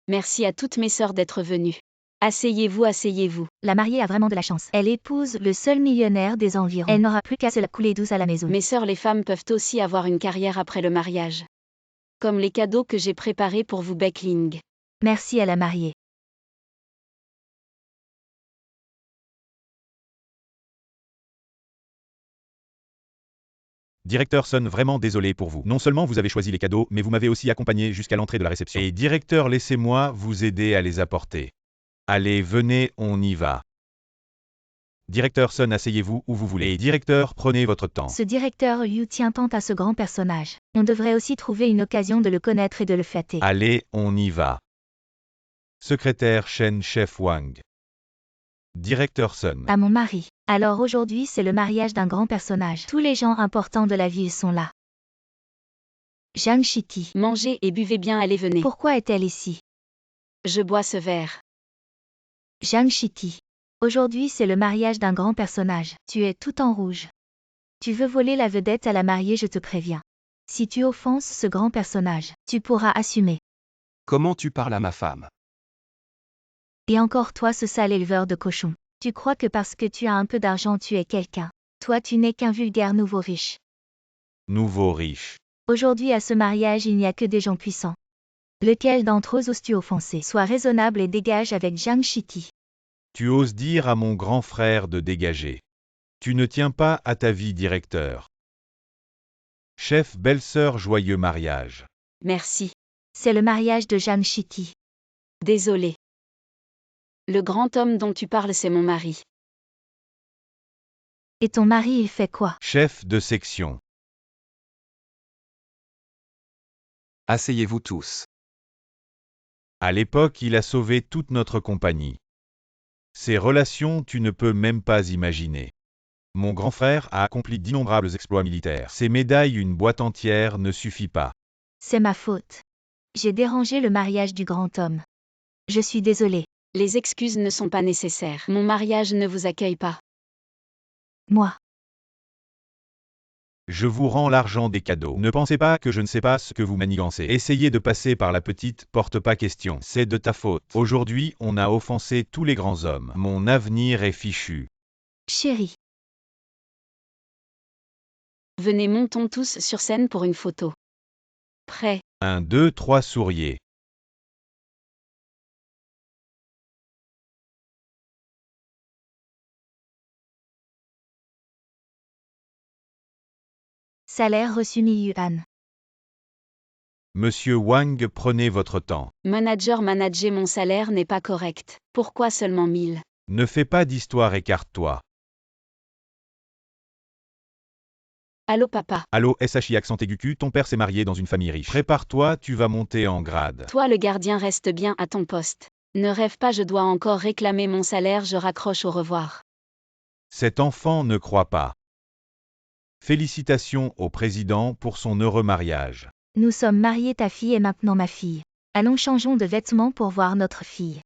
S1: Merci à toutes mes sœurs d'être venues. Asseyez-vous, asseyez-vous.
S2: La mariée a vraiment de la chance. Elle épouse le seul millionnaire des environs. Elle n'aura plus qu'à se la couler douce à la maison.
S1: Mes sœurs, les femmes peuvent aussi avoir une carrière après le mariage. Comme les cadeaux que j'ai préparés pour vous, Beckling.
S2: Merci à la mariée.
S3: Directeur Son, vraiment désolé pour vous. Non seulement vous avez choisi les cadeaux, mais vous m'avez aussi accompagné jusqu'à l'entrée de la réception. Et directeur, laissez-moi vous aider à les apporter. Allez, venez, on y va. Directeur Son, asseyez-vous où vous voulez. Et directeur, prenez votre temps.
S2: Ce directeur Liu tient tant à ce grand personnage. On devrait aussi trouver une occasion de le connaître et de le flatter.
S3: Allez, on y va. Secrétaire Shen, chef Wang. Directeur Son.
S2: À mon mari. Alors aujourd'hui c'est le mariage d'un grand personnage. Tous les gens importants de la ville sont là. Zhang Shiki.
S1: Mangez et buvez bien, allez, venez.
S2: Pourquoi est-elle ici?
S1: Je bois ce verre.
S2: Zhang Shiki. Aujourd'hui c'est le mariage d'un grand personnage. Tu es tout en rouge. Tu veux voler la vedette à la mariée, je te préviens. Si tu offenses ce grand personnage, tu pourras assumer.
S4: Comment tu parles à ma femme?
S2: Et encore toi, ce sale éleveur de cochons. Tu crois que parce que tu as un peu d'argent tu es quelqu'un. Toi tu n'es qu'un vulgaire nouveau riche.
S3: Nouveau riche.
S2: Aujourd'hui à ce mariage il n'y a que des gens puissants. Lequel d'entre eux oses-tu offenser? Sois raisonnable et dégage avec Zhang Shiki.
S3: Tu oses dire à mon grand frère de dégager. Tu ne tiens pas à ta vie, directeur. Chef, belle-sœur, joyeux mariage.
S1: Merci.
S2: C'est le mariage de Zhang Shiki.
S1: Désolé. Le grand homme dont tu parles, c'est mon mari.
S2: Et ton mari il fait quoi?
S3: Chef de section.
S4: Asseyez-vous tous.
S3: À l'époque, il a sauvé toute notre compagnie. Ses relations, tu ne peux même pas imaginer. Mon grand frère a accompli d'innombrables exploits militaires. Ses médailles, une boîte entière, ne suffit pas.
S2: C'est ma faute. J'ai dérangé le mariage du grand homme. Je suis désolée.
S1: Les excuses ne sont pas nécessaires. Mon mariage ne vous accueille pas.
S2: Moi.
S3: Je vous rends l'argent des cadeaux. Ne pensez pas que je ne sais pas ce que vous manigancez. Essayez de passer par la petite porte, pas question. C'est de ta faute. Aujourd'hui, on a offensé tous les grands hommes. Mon avenir est fichu.
S2: Chérie.
S1: Venez, montons tous sur scène pour une photo. Prêt.
S3: 1, 2, 3, souriez.
S2: Salaire reçu 1000 yuan.
S3: Monsieur Wang, prenez votre temps.
S1: Manager, manager, mon salaire n'est pas correct. Pourquoi seulement 1000?
S3: Ne fais pas d'histoire, écarte-toi.
S1: Allô papa.
S3: Allô, SHI accent aigu Q, ton père s'est marié dans une famille riche. Prépare-toi, tu vas monter en grade.
S1: Toi le gardien, reste bien à ton poste. Ne rêve pas, je dois encore réclamer mon salaire, je raccroche, au revoir.
S3: Cet enfant ne croit pas. Félicitations au président pour son heureux mariage.
S2: Nous sommes mariés, ta fille est maintenant ma fille. Allons, changeons de vêtements pour voir notre fille.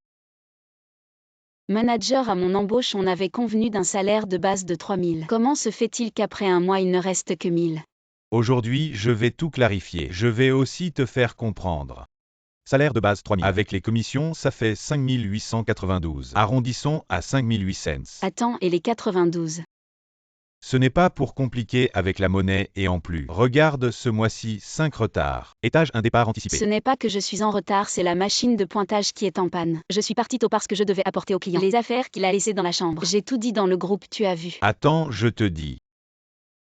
S1: Manager, à mon embauche, on avait convenu d'un salaire de base de 3000. Comment se fait-il qu'après un mois il ne reste que 1000?
S3: Aujourd'hui, je vais tout clarifier. Je vais aussi te faire comprendre. Salaire de base 3000. Avec les commissions, ça fait 5892. Arrondissons à 5800.
S1: Attends, et les 92?
S3: Ce n'est pas pour compliquer avec la monnaie et en plus. Regarde ce mois-ci, 5 retards. Étage, un départ anticipé.
S1: Ce n'est pas que je suis en retard, c'est la machine de pointage qui est en panne. Je suis partie tôt parce que je devais apporter au client les affaires qu'il a laissées dans la chambre. J'ai tout dit dans le groupe, tu as vu.
S3: Attends, je te dis.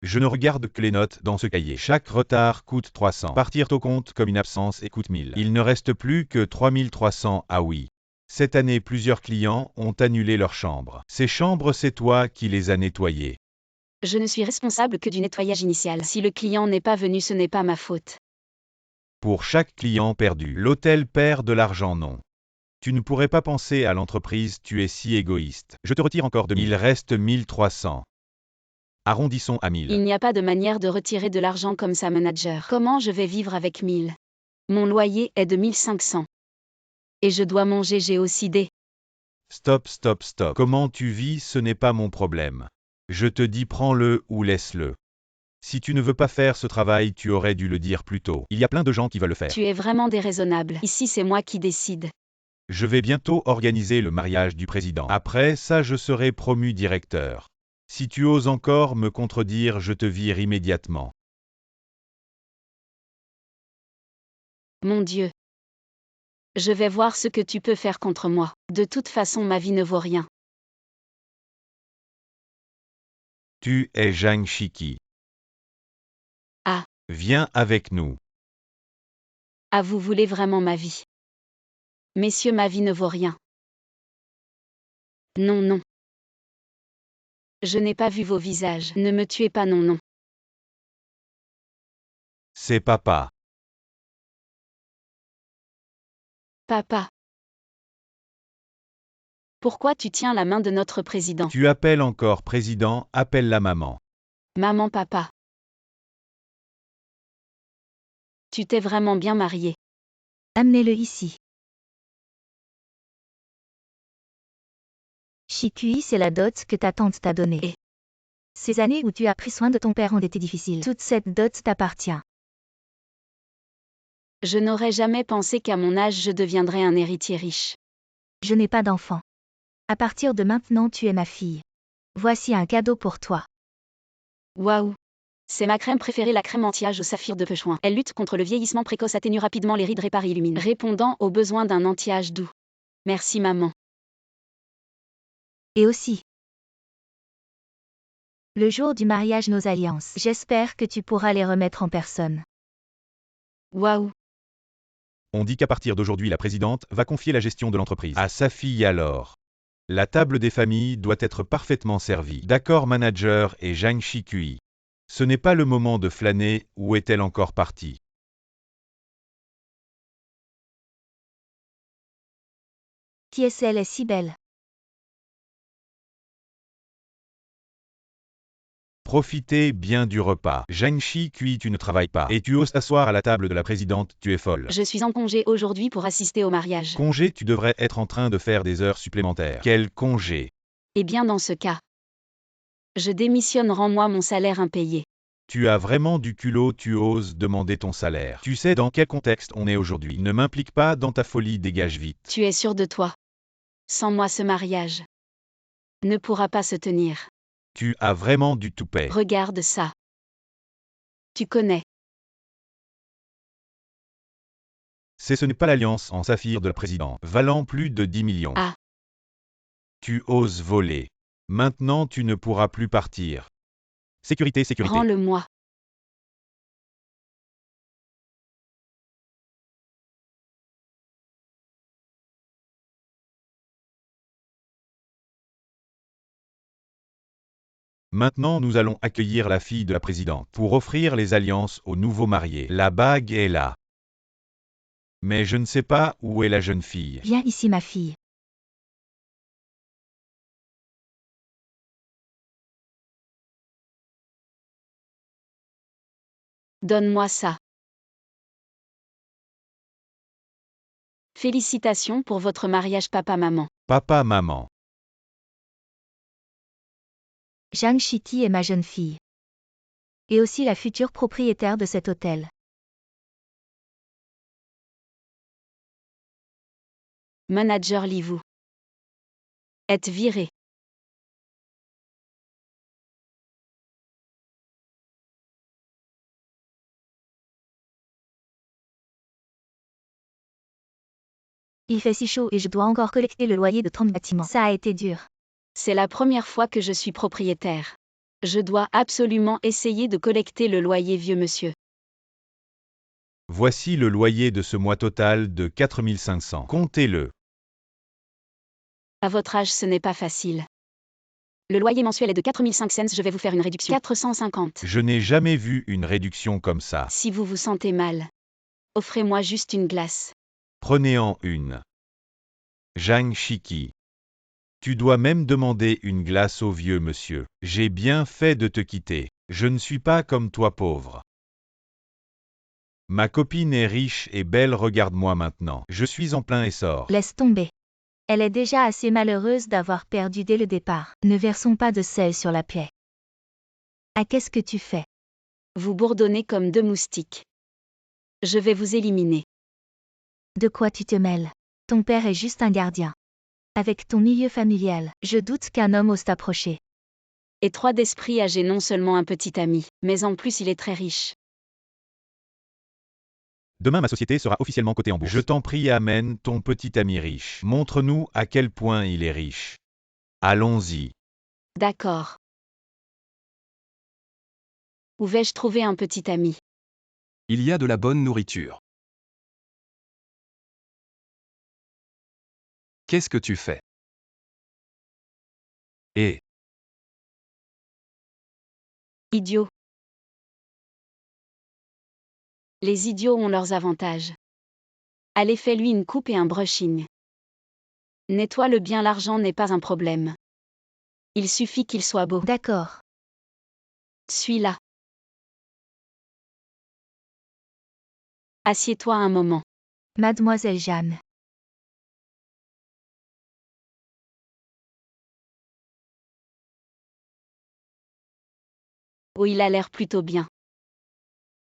S3: Je ne regarde que les notes dans ce cahier. Chaque retard coûte 300. Partir au compte comme une absence et coûte 1000. Il ne reste plus que 3300. Ah oui. Cette année, plusieurs clients ont annulé leur chambre. Ces chambres, c'est toi qui les as nettoyées.
S1: Je ne suis responsable que du nettoyage initial. Si le client n'est pas venu, ce n'est pas ma faute.
S3: Pour chaque client perdu, l'hôtel perd de l'argent, non. Tu ne pourrais pas penser à l'entreprise, tu es si égoïste. Je te retire encore 2000. Il reste 1300. Arrondissons à 1000.
S1: Il n'y a pas de manière de retirer de l'argent comme ça, manager. Comment je vais vivre avec 1000? Mon loyer est de 1500. Et je dois manger, j'ai aussi des...
S3: Stop, stop, stop. Comment tu vis, ce n'est pas mon problème. Je te dis prends-le ou laisse-le. Si tu ne veux pas faire ce travail, tu aurais dû le dire plus tôt. Il y a plein de gens qui veulent le faire.
S1: Tu es vraiment déraisonnable. Ici, c'est moi qui décide.
S3: Je vais bientôt organiser le mariage du président. Après ça, je serai promu directeur. Si tu oses encore me contredire, je te vire immédiatement.
S1: Mon Dieu. Je vais voir ce que tu peux faire contre moi. De toute façon, ma vie ne vaut rien.
S3: Tu es Zhang Shiki.
S1: Ah.
S3: Viens avec nous.
S1: Ah, vous voulez vraiment ma vie? Messieurs, ma vie ne vaut rien. Non, non. Je n'ai pas vu vos visages. Ne me tuez pas, non, non.
S3: C'est papa.
S1: Papa. Pourquoi tu tiens la main de notre président?
S3: Tu appelles encore président, appelle la maman.
S1: Maman, papa. Tu t'es vraiment bien marié.
S2: Amenez-le ici. Shikui, c'est la dot que ta tante t'a donnée.
S1: Et
S2: ces années où tu as pris soin de ton père ont été difficiles. Toute cette dot t'appartient.
S1: Je n'aurais jamais pensé qu'à mon âge je deviendrais un héritier riche.
S2: Je n'ai pas d'enfant. À partir de maintenant, tu es ma fille. Voici un cadeau pour toi.
S1: Waouh! C'est ma crème préférée, la crème anti-âge au saphir de Pechouin. Elle lutte contre le vieillissement précoce, atténue rapidement les rides, répare et illumine, répondant aux besoins d'un anti-âge doux. Merci maman.
S2: Et aussi, le jour du mariage, nos alliances. J'espère que tu pourras les remettre en personne.
S1: Waouh!
S3: On dit qu'à partir d'aujourd'hui, la présidente va confier la gestion de l'entreprise à sa fille alors. La table des familles doit être parfaitement servie. D'accord, manager et Zhang Shikui. Ce n'est pas le moment de flâner, où est-elle encore partie?
S2: Qui est-ce, elle est si belle?
S3: Profitez bien du repas. Zhang Shikui, tu ne travailles pas. Et tu oses t'asseoir à la table de la présidente, tu es folle.
S1: Je suis en congé aujourd'hui pour assister au mariage.
S3: Congé, tu devrais être en train de faire des heures supplémentaires. Quel congé?
S1: Eh bien dans ce cas, je démissionne, rends-moi mon salaire impayé.
S3: Tu as vraiment du culot, tu oses demander ton salaire. Tu sais dans quel contexte on est aujourd'hui. Ne m'implique pas dans ta folie, dégage vite.
S1: Tu es sûr de toi? Sans moi ce mariage ne pourra pas se tenir.
S3: Tu as vraiment du toupet.
S1: Regarde ça. Tu connais.
S3: Ce n'est pas l'alliance en saphir de la présidente, valant plus de 10 millions.
S1: Ah.
S3: Tu oses voler. Maintenant tu ne pourras plus partir. Sécurité, sécurité.
S1: Rends-le-moi.
S3: Maintenant nous allons accueillir la fille de la présidente pour offrir les alliances aux nouveaux mariés. La bague est là. Mais je ne sais pas où est la jeune fille.
S2: Viens ici ma fille.
S1: Donne-moi ça. Félicitations pour votre mariage papa-maman.
S3: Papa, maman.
S2: Zhang Shiti est ma jeune fille. Et aussi la future propriétaire de cet hôtel.
S1: Manager Livu. Êtes viré.
S2: Il fait si chaud et je dois encore collecter le loyer de 30 bâtiments. Ça a été dur.
S1: C'est la première fois que je suis propriétaire. Je dois absolument essayer de collecter le loyer, vieux monsieur.
S3: Voici le loyer de ce mois total de 4500. Comptez-le.
S1: À votre âge, ce n'est pas facile. Le loyer mensuel est de 4500 cents, je vais vous faire une réduction. 450.
S3: Je n'ai jamais vu une réduction comme ça.
S1: Si vous vous sentez mal, offrez-moi juste une glace.
S3: Prenez-en une. Zhang Shiki. Tu dois même demander une glace au vieux monsieur. J'ai bien fait de te quitter. Je ne suis pas comme toi pauvre. Ma copine est riche et belle, regarde-moi maintenant. Je suis en plein essor.
S2: Laisse tomber. Elle est déjà assez malheureuse d'avoir perdu dès le départ. Ne versons pas de sel sur la plaie. Ah, qu'est-ce que tu fais?
S1: Vous bourdonnez comme deux moustiques. Je vais vous éliminer.
S2: De quoi tu te mêles? Ton père est juste un gardien. Avec ton milieu familial, je doute qu'un homme ose t'approcher.
S1: Étroit d'esprit, j'ai non seulement un petit ami, mais en plus il est très riche.
S3: Demain ma société sera officiellement cotée en bourse. Je t'en prie, amène ton petit ami riche. Montre-nous à quel point il est riche. Allons-y.
S1: D'accord. Où vais-je trouver un petit ami?
S4: Il y a de la bonne nourriture. Qu'est-ce que tu fais? Et
S1: Idiot. Les idiots ont leurs avantages. Allez, fais-lui une coupe et un brushing. Nettoie-le bien, l'argent n'est pas un problème. Il suffit qu'il soit beau.
S2: D'accord.
S1: Suis-là. Assieds-toi un moment.
S2: Mademoiselle Jeanne.
S1: Oh, il a l'air plutôt bien.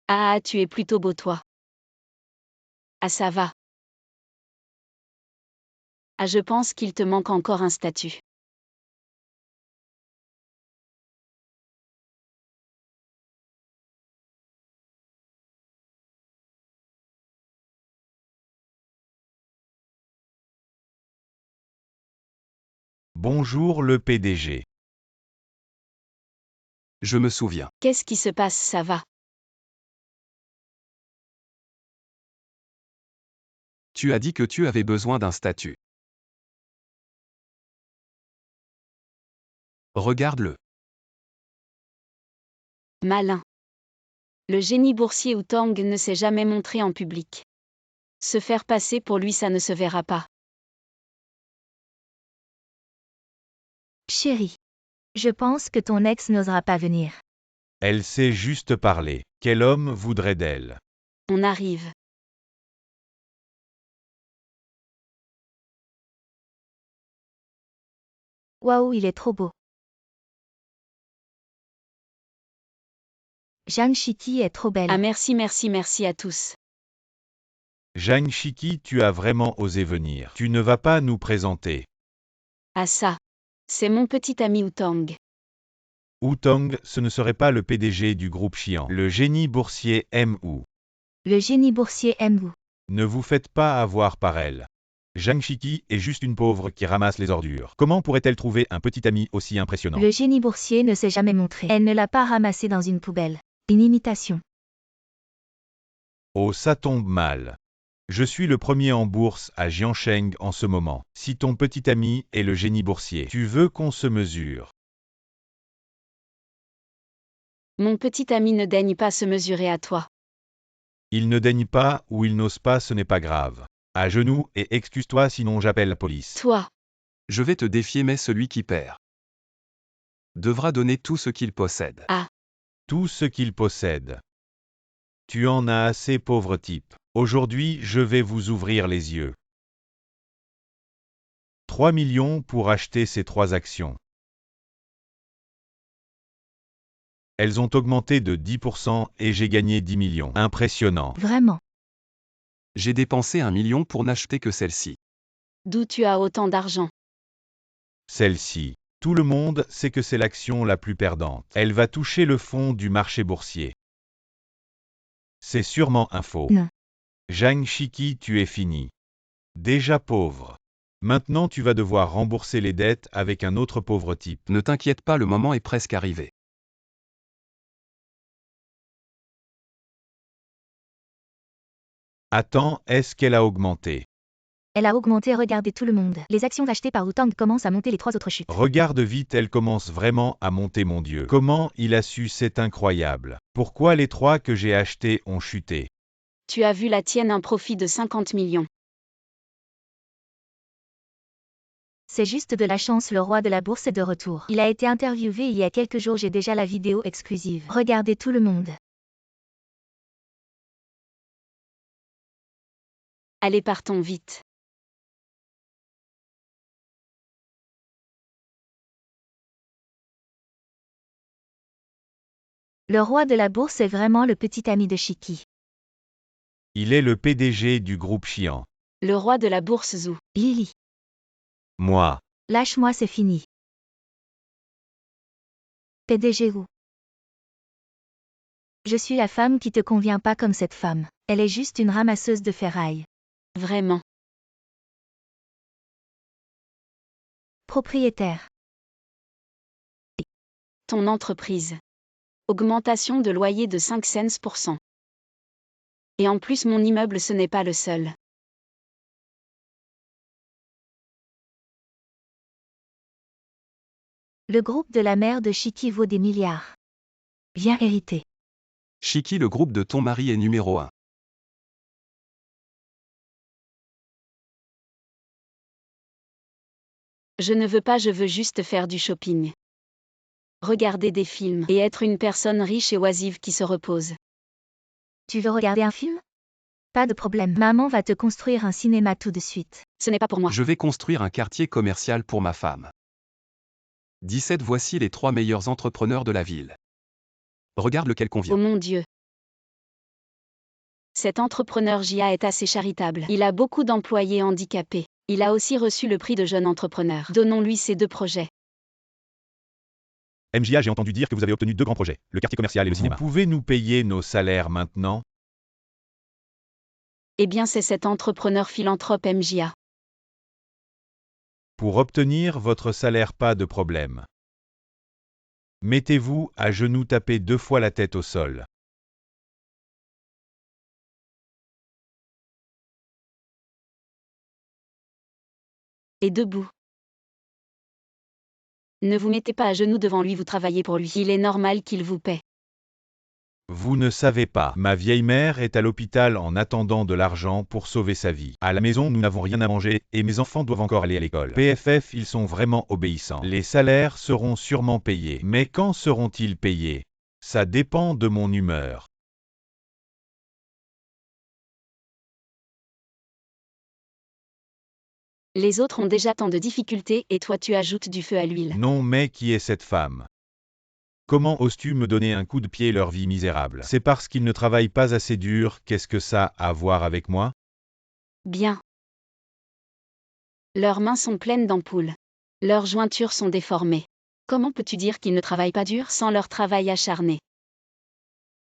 S1: Ah, tu es plutôt beau toi. Ah, ça va. Ah, je pense qu'il te manque encore un statut.
S3: Bonjour le PDG.
S4: je me souviens.
S1: Qu'est-ce qui se passe, ça va?
S4: Tu as dit que tu avais besoin d'un statut. Regarde-le.
S1: Malin. Le génie boursier Outang ne s'est jamais montré en public. Se faire passer pour lui, ça ne se verra pas.
S2: Chérie. Je pense que ton ex n'osera pas venir.
S3: Elle sait juste parler. Quel homme voudrait d'elle?
S1: On arrive.
S2: Waouh, il est trop beau. Zhang Shiki est trop belle.
S1: Ah merci merci merci à tous.
S3: Zhang Shiki, tu as vraiment osé venir. Tu ne vas pas nous présenter.
S1: Ah ça. C'est mon petit ami Wutang.
S3: Wutang, ce ne serait pas le PDG du groupe Xi'an. Le génie boursier MU.
S2: Le génie boursier Mu.
S3: Ne vous faites pas avoir par elle. Zhang Shiki est juste une pauvre qui ramasse les ordures. Comment pourrait-elle trouver un petit ami aussi impressionnant?
S2: Le génie boursier ne s'est jamais montré. Elle ne l'a pas ramassé dans une poubelle. Une imitation.
S3: Oh, ça tombe mal. Je suis le premier en bourse à Jiansheng en ce moment. Si ton petit ami est le génie boursier, tu veux qu'on se mesure.
S1: Mon petit ami ne daigne pas se mesurer à toi.
S3: Il ne daigne pas ou il n'ose pas, ce n'est pas grave. À genoux et excuse-toi sinon j'appelle la police.
S1: Toi.
S4: Je vais te défier, mais celui qui perd devra donner tout ce qu'il possède.
S1: Ah.
S3: Tout ce qu'il possède. Tu en as assez, pauvre type. Aujourd'hui, je vais vous ouvrir les yeux. 3 millions pour acheter ces 3 actions. Elles ont augmenté de 10% et j'ai gagné 10 millions. Impressionnant.
S2: Vraiment.
S4: J'ai dépensé 1 million pour n'acheter que celle-ci.
S1: D'où tu as autant d'argent?
S3: Celle-ci. Tout le monde sait que c'est l'action la plus perdante. Elle va toucher le fond du marché boursier. C'est sûrement un faux.
S2: Non.
S3: Zhang Shiki, tu es fini. Déjà pauvre. Maintenant tu vas devoir rembourser les dettes avec un autre pauvre type.
S4: Ne t'inquiète pas, le moment est presque arrivé.
S3: Attends, est-ce qu'elle a augmenté?
S2: Elle a augmenté, regardez tout le monde. Les actions achetées par Wutang commencent à monter, les 3 autres chutent.
S3: Regarde vite, elle commence vraiment à monter, mon Dieu. Comment il a su, c'est incroyable. Pourquoi les 3 que j'ai achetés ont chuté?
S1: Tu as vu la tienne, un profit de 50 millions.
S2: C'est juste de la chance, le roi de la bourse est de retour. Il a été interviewé il y a quelques jours, j'ai déjà la vidéo exclusive. Regardez tout le monde.
S1: Allez, partons vite.
S2: Le roi de la bourse est vraiment le petit ami de Shiki.
S3: Il est le PDG du groupe Xi'an.
S1: Le roi de la bourse Zhou.
S2: Lily.
S3: Moi.
S2: Lâche-moi, c'est fini. PDG Wu. Je suis la femme qui te convient pas comme cette femme. Elle est juste une ramasseuse de ferraille.
S1: Vraiment.
S2: Propriétaire.
S1: Ton entreprise. Augmentation de loyer de 5 cents pour cent. Et en plus, mon immeuble, ce n'est pas le seul.
S2: Le groupe de la mère de Shiki vaut des milliards. Bien hérité.
S4: Shiki, le groupe de ton mari est numéro 1.
S1: Je ne veux pas, je veux juste faire du shopping. Regarder des films et être une personne riche et oisive qui se repose.
S2: Tu veux regarder un film? Pas de problème. Maman va te construire un cinéma tout de suite.
S1: Ce n'est pas pour moi.
S4: Je vais construire un quartier commercial pour ma femme. 17. Voici les 3 meilleurs entrepreneurs de la ville. Regarde lequel
S1: Oh
S4: convient.
S1: mon Dieu. Cet entrepreneur Jia est assez charitable. Il a beaucoup d'employés handicapés. Il a aussi reçu le prix de jeune entrepreneur. Donnons-lui ces 2 projets.
S3: MJA, j'ai entendu dire que vous avez obtenu 2 grands projets, le quartier commercial et le cinéma. Vous pouvez nous payer nos salaires maintenant?
S1: Eh bien, c'est cet entrepreneur philanthrope MJA.
S3: Pour obtenir votre salaire, pas de problème. Mettez-vous à genoux, tapez 2 fois la tête au sol.
S1: Et debout. Ne vous mettez pas à genoux devant lui, vous travaillez pour lui. Il est normal qu'il vous paie.
S3: Vous ne savez pas, ma vieille mère est à l'hôpital en attendant de l'argent pour sauver sa vie. À la maison, nous n'avons rien à manger, et mes enfants doivent encore aller à l'école. PFF, ils sont vraiment obéissants. Les salaires seront sûrement payés. Mais quand seront-ils payés? Ça dépend de mon humeur.
S1: Les autres ont déjà tant de difficultés et toi tu ajoutes du feu à l'huile.
S3: Non, mais qui est cette femme? Comment oses-tu me donner un coup de pied leur vie misérable? C'est parce qu'ils ne travaillent pas assez dur, qu'est-ce que ça a à voir avec moi?
S1: Bien. Leurs mains sont pleines d'ampoules. Leurs jointures sont déformées. Comment peux-tu dire qu'ils ne travaillent pas dur sans leur travail acharné?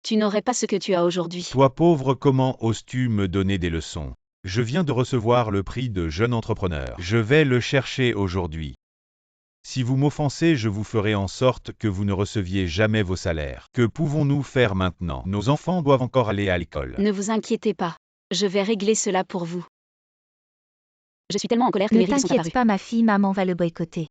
S1: Tu n'aurais pas ce que tu as aujourd'hui.
S3: Toi pauvre, comment oses-tu me donner des leçons? Je viens de recevoir le prix de jeune entrepreneur. Je vais le chercher aujourd'hui. Si vous m'offensez, je vous ferai en sorte que vous ne receviez jamais vos salaires. Que pouvons-nous faire maintenant? Nos enfants doivent encore aller à l'école.
S1: Ne vous inquiétez pas. Je vais régler cela pour vous. Je suis tellement en colère que
S2: Ne
S1: mes rides sont apparues.
S2: t'inquiète pas, ma fille, maman va le boycotter.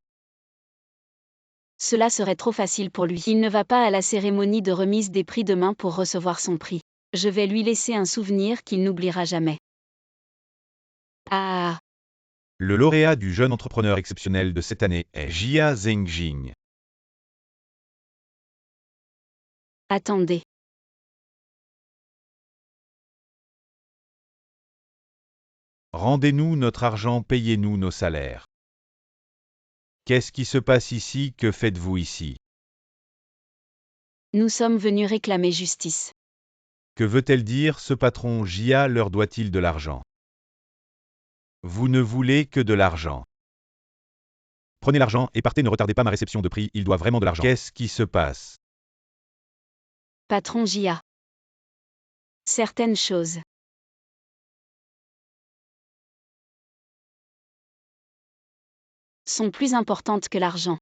S1: Cela serait trop facile pour lui. Il ne va pas à la cérémonie de remise des prix demain pour recevoir son prix. Je vais lui laisser un souvenir qu'il n'oubliera jamais. Ah,
S3: Le lauréat du jeune entrepreneur exceptionnel de cette année est Jia Zhengjing.
S1: attendez.
S3: Rendez-nous notre argent, payez-nous nos salaires. Qu'est-ce qui se passe ici? Que faites-vous ici?
S1: Nous sommes venus réclamer justice.
S3: Que veut-elle dire? Ce patron Jia leur doit-il de l'argent? Vous ne voulez que de l'argent. Prenez l'argent et partez, ne retardez pas ma réception de prix, il doit vraiment de l'argent. Qu'est-ce qui se passe?
S1: Patron Jia. Certaines choses. Sont plus importantes que l'argent.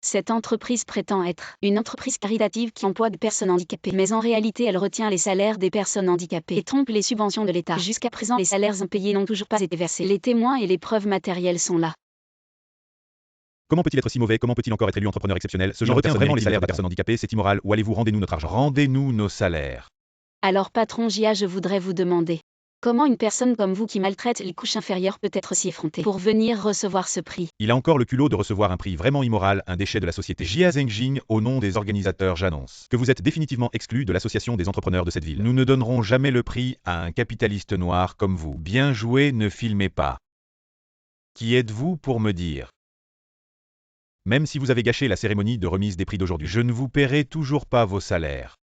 S1: Cette entreprise prétend être une entreprise caritative qui emploie des personnes handicapées, mais en réalité elle retient les salaires des personnes handicapées et trompe les subventions de l'État. Jusqu'à présent, les salaires impayés n'ont toujours pas été versés. Les témoins et les preuves matérielles sont là.
S3: Comment peut-il être si mauvais? Comment peut-il encore être élu entrepreneur exceptionnel? Ce genre de personne vraiment les salaires des personnes handicapées, c'est immoral. Ou allez-vous, rendez-nous notre argent? Rendez-nous nos salaires.
S1: Alors patron Jia, je voudrais vous demander, comment une personne comme vous qui maltraite les couches inférieures peut être si effrontée pour venir recevoir ce prix?
S3: Il a encore le culot de recevoir un prix vraiment immoral, un déchet de la société. Jia Zhengjing, au nom des organisateurs, j'annonce que vous êtes définitivement exclu de l'association des entrepreneurs de cette ville. Nous ne donnerons jamais le prix à un capitaliste noir comme vous. Bien joué, ne filmez pas. Qui êtes-vous pour me dire? Même si vous avez gâché la cérémonie de remise des prix d'aujourd'hui, je ne vous paierai toujours pas vos salaires.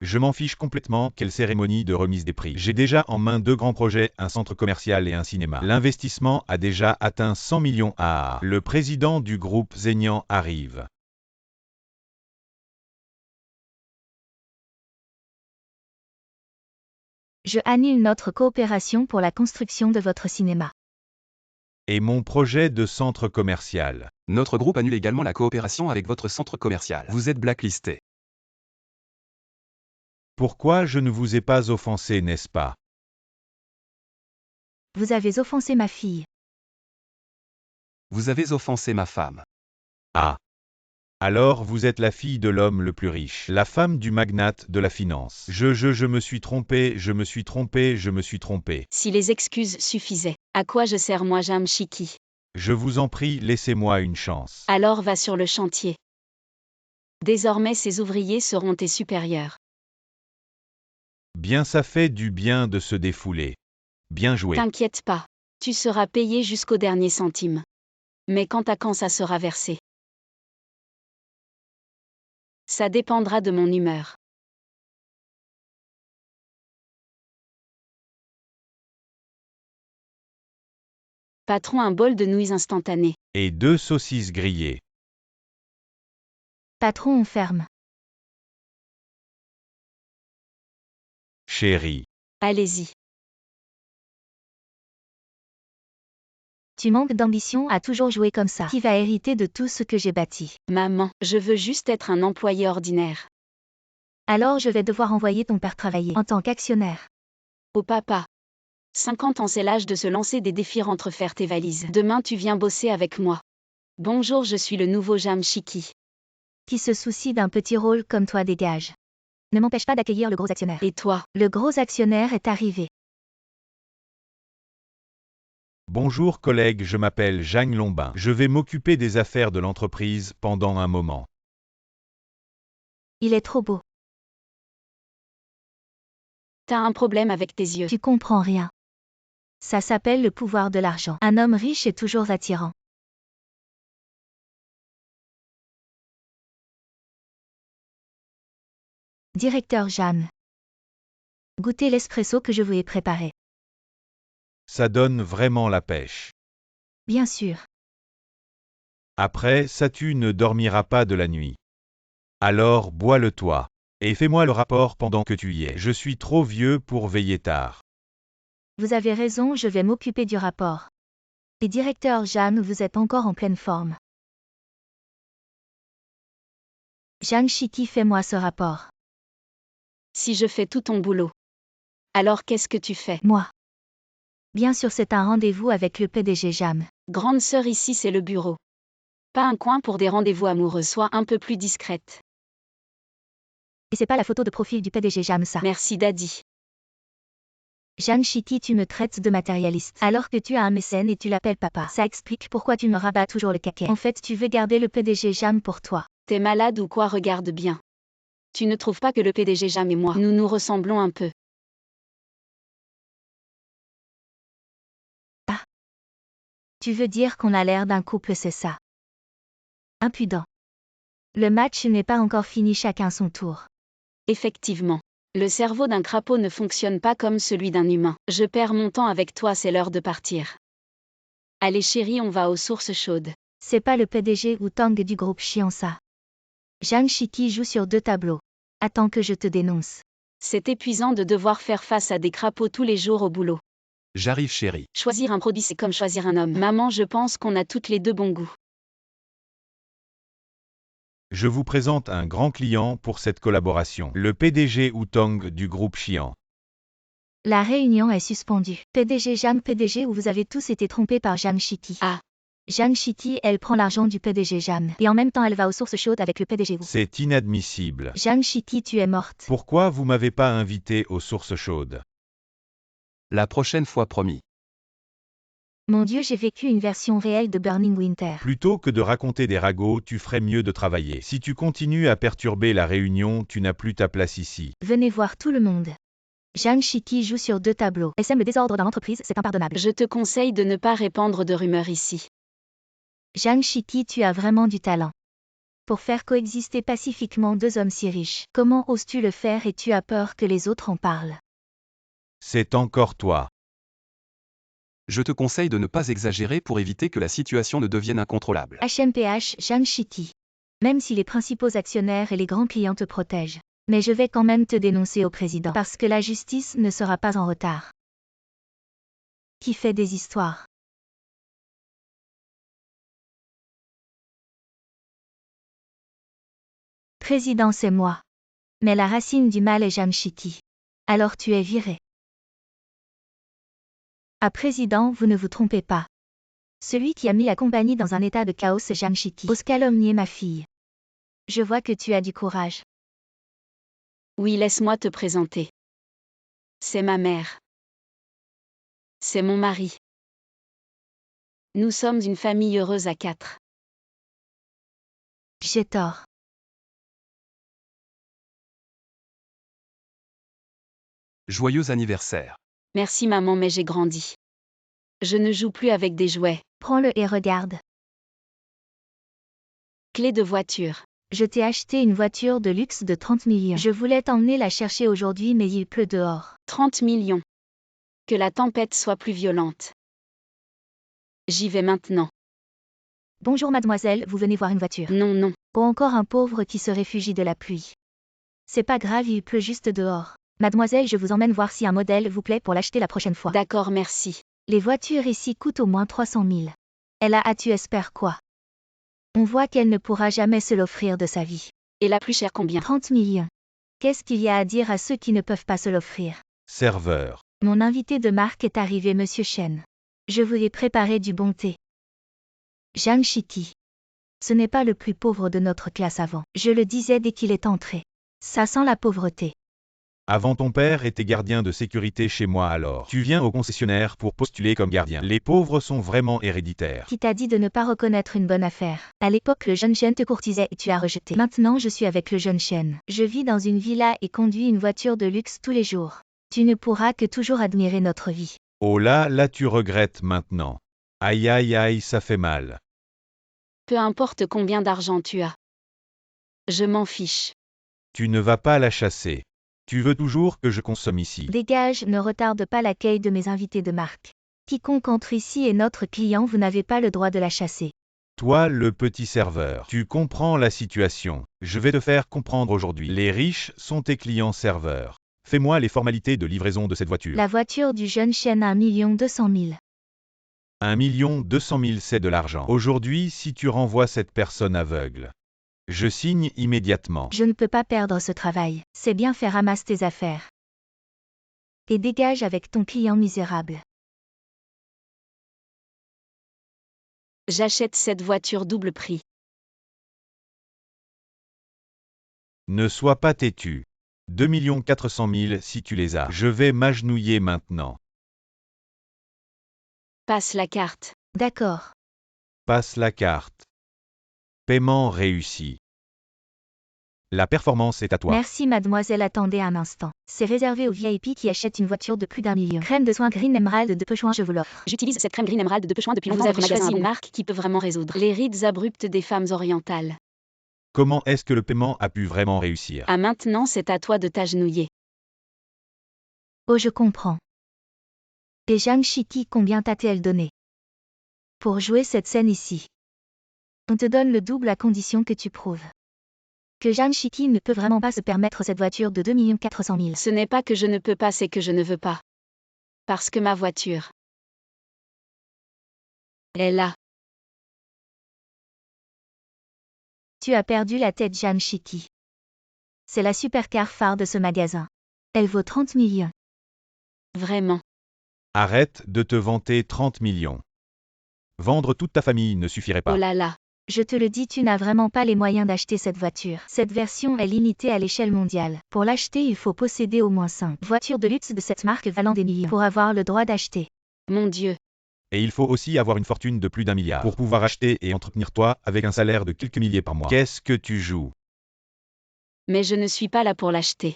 S3: Je m'en fiche complètement, quelle cérémonie de remise des prix. J'ai déjà en main 2 grands projets, un centre commercial et un cinéma. L'investissement a déjà atteint 100 millions AR. Le président du groupe Zhenyan arrive.
S2: Je annule notre coopération pour la construction de votre cinéma.
S3: Et mon projet de centre commercial.
S4: Notre groupe annule également la coopération avec votre centre commercial. Vous êtes blacklisté.
S3: Pourquoi je ne vous ai pas offensé, n'est-ce pas?
S2: Vous avez offensé ma fille.
S4: Vous avez offensé ma femme.
S3: Ah. Alors vous êtes la fille de l'homme le plus riche, la femme du magnate de la finance. Je me suis trompé, je me suis trompé, je me suis trompé.
S1: Si les excuses suffisaient, à quoi je sers moi Jamshiki?
S3: Je vous en prie, laissez-moi une chance.
S1: Alors va sur le chantier. Désormais ces ouvriers seront tes supérieurs.
S3: Bien, ça fait du bien de se défouler. Bien joué.
S1: T'inquiète pas, tu seras payé jusqu'au dernier centime. Mais quant à quand ça sera versé, ça dépendra de mon humeur. Patron, un bol de nouilles instantanées.
S3: Et 2 saucisses grillées.
S2: Patron, on ferme.
S3: Chérie.
S1: Allez-y.
S2: Tu manques d'ambition à toujours jouer comme ça. Qui va hériter de tout ce que j'ai bâti?
S1: Maman, je veux juste être un employé ordinaire.
S2: Alors je vais devoir envoyer ton père travailler en tant qu'actionnaire.
S1: Oh papa. 50 ans, c'est l'âge de se lancer des défis, rentre faire tes valises. Demain tu viens bosser avec moi. Bonjour, je suis le nouveau Jamshiki.
S2: Qui se soucie d'un petit rôle comme toi, dégage. Ne m'empêche pas d'accueillir le gros actionnaire.
S1: Et toi?
S2: Le gros actionnaire est arrivé.
S3: Bonjour collègue, je m'appelle Jeanne Lombin. Je vais m'occuper des affaires de l'entreprise pendant un moment.
S2: Il est trop beau.
S1: T'as un problème avec tes yeux.
S2: Tu comprends rien. Ça s'appelle le pouvoir de l'argent. Un homme riche est toujours attirant. Directeur Jeanne. Goûtez l'espresso que je vous ai préparé.
S3: Ça donne vraiment la pêche.
S2: Bien sûr.
S3: Après ça tu ne dormiras pas de la nuit. Alors bois-le toi. Et fais-moi le rapport pendant que tu y es. Je suis trop vieux pour veiller tard.
S2: Vous avez raison, je vais m'occuper du rapport. Et directeur Jeanne, vous êtes encore en pleine forme. Jeanne Chitty, fais-moi ce rapport.
S1: Si je fais tout ton boulot. Alors qu'est-ce que tu fais?
S2: Moi. Bien sûr, c'est un rendez-vous avec le PDG Jeanne.
S1: Grande sœur, ici c'est le bureau. Pas un coin pour des rendez-vous amoureux, sois un peu plus discrète.
S2: Et c'est pas la photo de profil du PDG Jeanne, ça.
S1: Merci Daddy.
S2: Jeanne Chitty, tu me traites de matérialiste. Alors que tu as un mécène et tu l'appelles papa. Ça explique pourquoi tu me rabats toujours le caquet. En fait, tu veux garder le PDG Jeanne pour toi.
S1: T'es malade ou quoi? Regarde bien. Tu ne trouves pas que le PDG Jeanne et moi, nous nous ressemblons un peu?
S2: Ah. Tu veux dire qu'on a l'air d'un couple, c'est ça? Impudent. Le match n'est pas encore fini, chacun son tour.
S1: Effectivement. Le cerveau d'un crapaud ne fonctionne pas comme celui d'un humain. Je perds mon temps avec toi, c'est l'heure de partir. Allez chérie, on va aux sources chaudes.
S2: C'est pas le PDG ou Tang du groupe Chiant, ça. Jeanne Chitty joue sur 2 tableaux. Attends que je te dénonce.
S1: C'est épuisant de devoir faire face à des crapauds tous les jours au boulot.
S4: J'arrive chérie.
S1: Choisir un produit, c'est comme choisir un homme. Maman, je pense qu'on a toutes les deux bon goût.
S3: Je vous présente un grand client pour cette collaboration. Le PDG Outang du groupe Chiant.
S2: La réunion est suspendue. PDG Jeanne, PDG, où vous avez tous été trompés par Jeanne Chitty.
S1: Ah.
S2: Jeanne Chitty, elle prend l'argent du PDG Jeanne. Et en même temps, elle va aux sources chaudes avec le PDG.
S3: C'est inadmissible.
S2: Jeanne Chitty, tu es morte.
S3: Pourquoi vous m'avez pas invité aux sources chaudes?
S4: La prochaine fois promis.
S2: Mon Dieu, j'ai vécu une version réelle de Burning Winter.
S3: Plutôt que de raconter des ragots, tu ferais mieux de travailler. Si tu continues à perturber la réunion, tu n'as plus ta place ici.
S2: Venez voir tout le monde. Jeanne Chitty joue sur 2 tableaux. Elle sème le désordre dans l'entreprise, c'est impardonnable.
S1: Je te conseille de ne pas répandre de rumeurs ici.
S2: Jeanne Chitty, tu as vraiment du talent. Pour faire coexister pacifiquement 2 hommes si riches. Comment oses-tu le faire et tu as peur que les autres en parlent?
S3: C'est encore toi.
S4: Je te conseille de ne pas exagérer pour éviter que la situation ne devienne incontrôlable.
S2: HMPH, Jeanne Chitty. Même si les principaux actionnaires et les grands clients te protègent. Mais je vais quand même te dénoncer au président. Parce que la justice ne sera pas en retard. Qui fait des histoires? Président, c'est moi. Mais la racine du mal est Jeanne Chitty. Alors tu es viré. Ah président, vous ne vous trompez pas. Celui qui a mis la compagnie dans un état de chaos, c'est Jeanne Chitty. Ose calomnier ma fille. Je vois que tu as du courage.
S1: Oui, laisse-moi te présenter. C'est ma mère. C'est mon mari. Nous sommes une famille heureuse à 4.
S2: J'ai tort.
S4: Joyeux anniversaire.
S1: Merci maman, mais j'ai grandi. Je ne joue plus avec des jouets.
S2: Prends-le et regarde.
S1: Clé de voiture.
S2: Je t'ai acheté une voiture de luxe de 30 millions. Je voulais t'emmener la chercher aujourd'hui, mais il pleut dehors.
S1: 30 millions. Que la tempête soit plus violente. J'y vais maintenant.
S2: Bonjour mademoiselle, vous venez voir une voiture.
S1: Non, non.
S2: Ou encore un pauvre qui se réfugie de la pluie. C'est pas grave, il pleut juste dehors. Mademoiselle, je vous emmène voir si un modèle vous plaît pour l'acheter la prochaine fois.
S1: D'accord, merci.
S2: Les voitures ici coûtent au moins 300 000. Elle a, tu espères quoi? On voit qu'elle ne pourra jamais se l'offrir de sa vie.
S1: Et la plus chère combien?
S2: 30 millions. Qu'est-ce qu'il y a à dire à ceux qui ne peuvent pas se l'offrir?
S3: Serveur.
S2: Mon invité de marque est arrivé, monsieur Chen. Je vous ai préparé du bon thé. Jeanne Chitty. Ce n'est pas le plus pauvre de notre classe avant. Je le disais dès qu'il est entré. Ça sent la pauvreté.
S3: Avant ton père était gardien de sécurité chez moi alors. Tu viens au concessionnaire pour postuler comme gardien. Les pauvres sont vraiment héréditaires.
S2: Qui t'a dit de ne pas reconnaître une bonne affaire? À l'époque, le jeune Chen te courtisait et tu as rejeté. Maintenant, je suis avec le jeune Chen. Je vis dans une villa et conduis une voiture de luxe tous les jours. Tu ne pourras que toujours admirer notre vie.
S3: Oh là tu regrettes maintenant. Aïe aïe aïe, ça fait mal.
S1: Peu importe combien d'argent tu as. Je m'en fiche.
S3: Tu ne vas pas la chasser. Tu veux toujours que je consomme ici.
S2: Dégage, ne retarde pas l'accueil de mes invités de marque. Quiconque entre ici est notre client, vous n'avez pas le droit de la chasser.
S3: Toi, le petit serveur, tu comprends la situation. Je vais te faire comprendre aujourd'hui. Les riches sont tes clients serveurs. Fais-moi les formalités de livraison de cette voiture.
S2: La voiture du jeune chêne à 1 200 000.
S3: 1 200 000, c'est de l'argent. Aujourd'hui, si tu renvoies cette personne aveugle, je signe immédiatement.
S2: Je ne peux pas perdre ce travail. C'est bien fait, ramasse tes affaires. Et dégage avec ton client misérable.
S1: J'achète cette voiture double prix.
S3: Ne sois pas têtu. 2 400 000 si tu les as. Je vais m'agenouiller maintenant.
S1: Passe la carte.
S2: D'accord.
S3: Passe la carte. Paiement réussi. La performance est à toi.
S2: Merci mademoiselle, attendez un instant. C'est réservé aux VIP qui achètent une voiture de plus d'1 million. Crème de soin Green Emerald de Pechouin, je vous l'offre.
S1: J'utilise cette crème Green Emerald de Pechouin depuis longtemps. Vous avez choisi une marque qui peut vraiment résoudre les rides abruptes des femmes orientales.
S3: Comment est-ce que le paiement a pu vraiment réussir?
S1: Ah, maintenant c'est à toi de t'agenouiller.
S2: Oh, je comprends. Et Jeanne Chiki, combien t'a-t-elle donné pour jouer cette scène ici? On te donne le double à condition que tu prouves que Jeanne Chiki ne peut vraiment pas se permettre cette voiture de 2 400 000.
S1: Ce n'est pas que je ne peux pas, c'est que je ne veux pas. Parce que ma voiture est là.
S2: Tu as perdu la tête, Jeanne Chiki. C'est la supercar phare de ce magasin. Elle vaut 30 millions.
S1: Vraiment.
S3: Arrête de te vanter 30 millions. Vendre toute ta famille ne suffirait pas.
S1: Oh là là.
S2: Je te le dis, tu n'as vraiment pas les moyens d'acheter cette voiture. Cette version est limitée à l'échelle mondiale. Pour l'acheter, il faut posséder au moins 5 voitures de luxe de cette marque valant des millions pour avoir le droit d'acheter.
S1: Mon Dieu.
S3: Et il faut aussi avoir une fortune de plus d'1 milliard pour pouvoir acheter et entretenir toi avec un salaire de quelques milliers par mois. Qu'est-ce que tu joues?
S1: Mais je ne suis pas là pour l'acheter.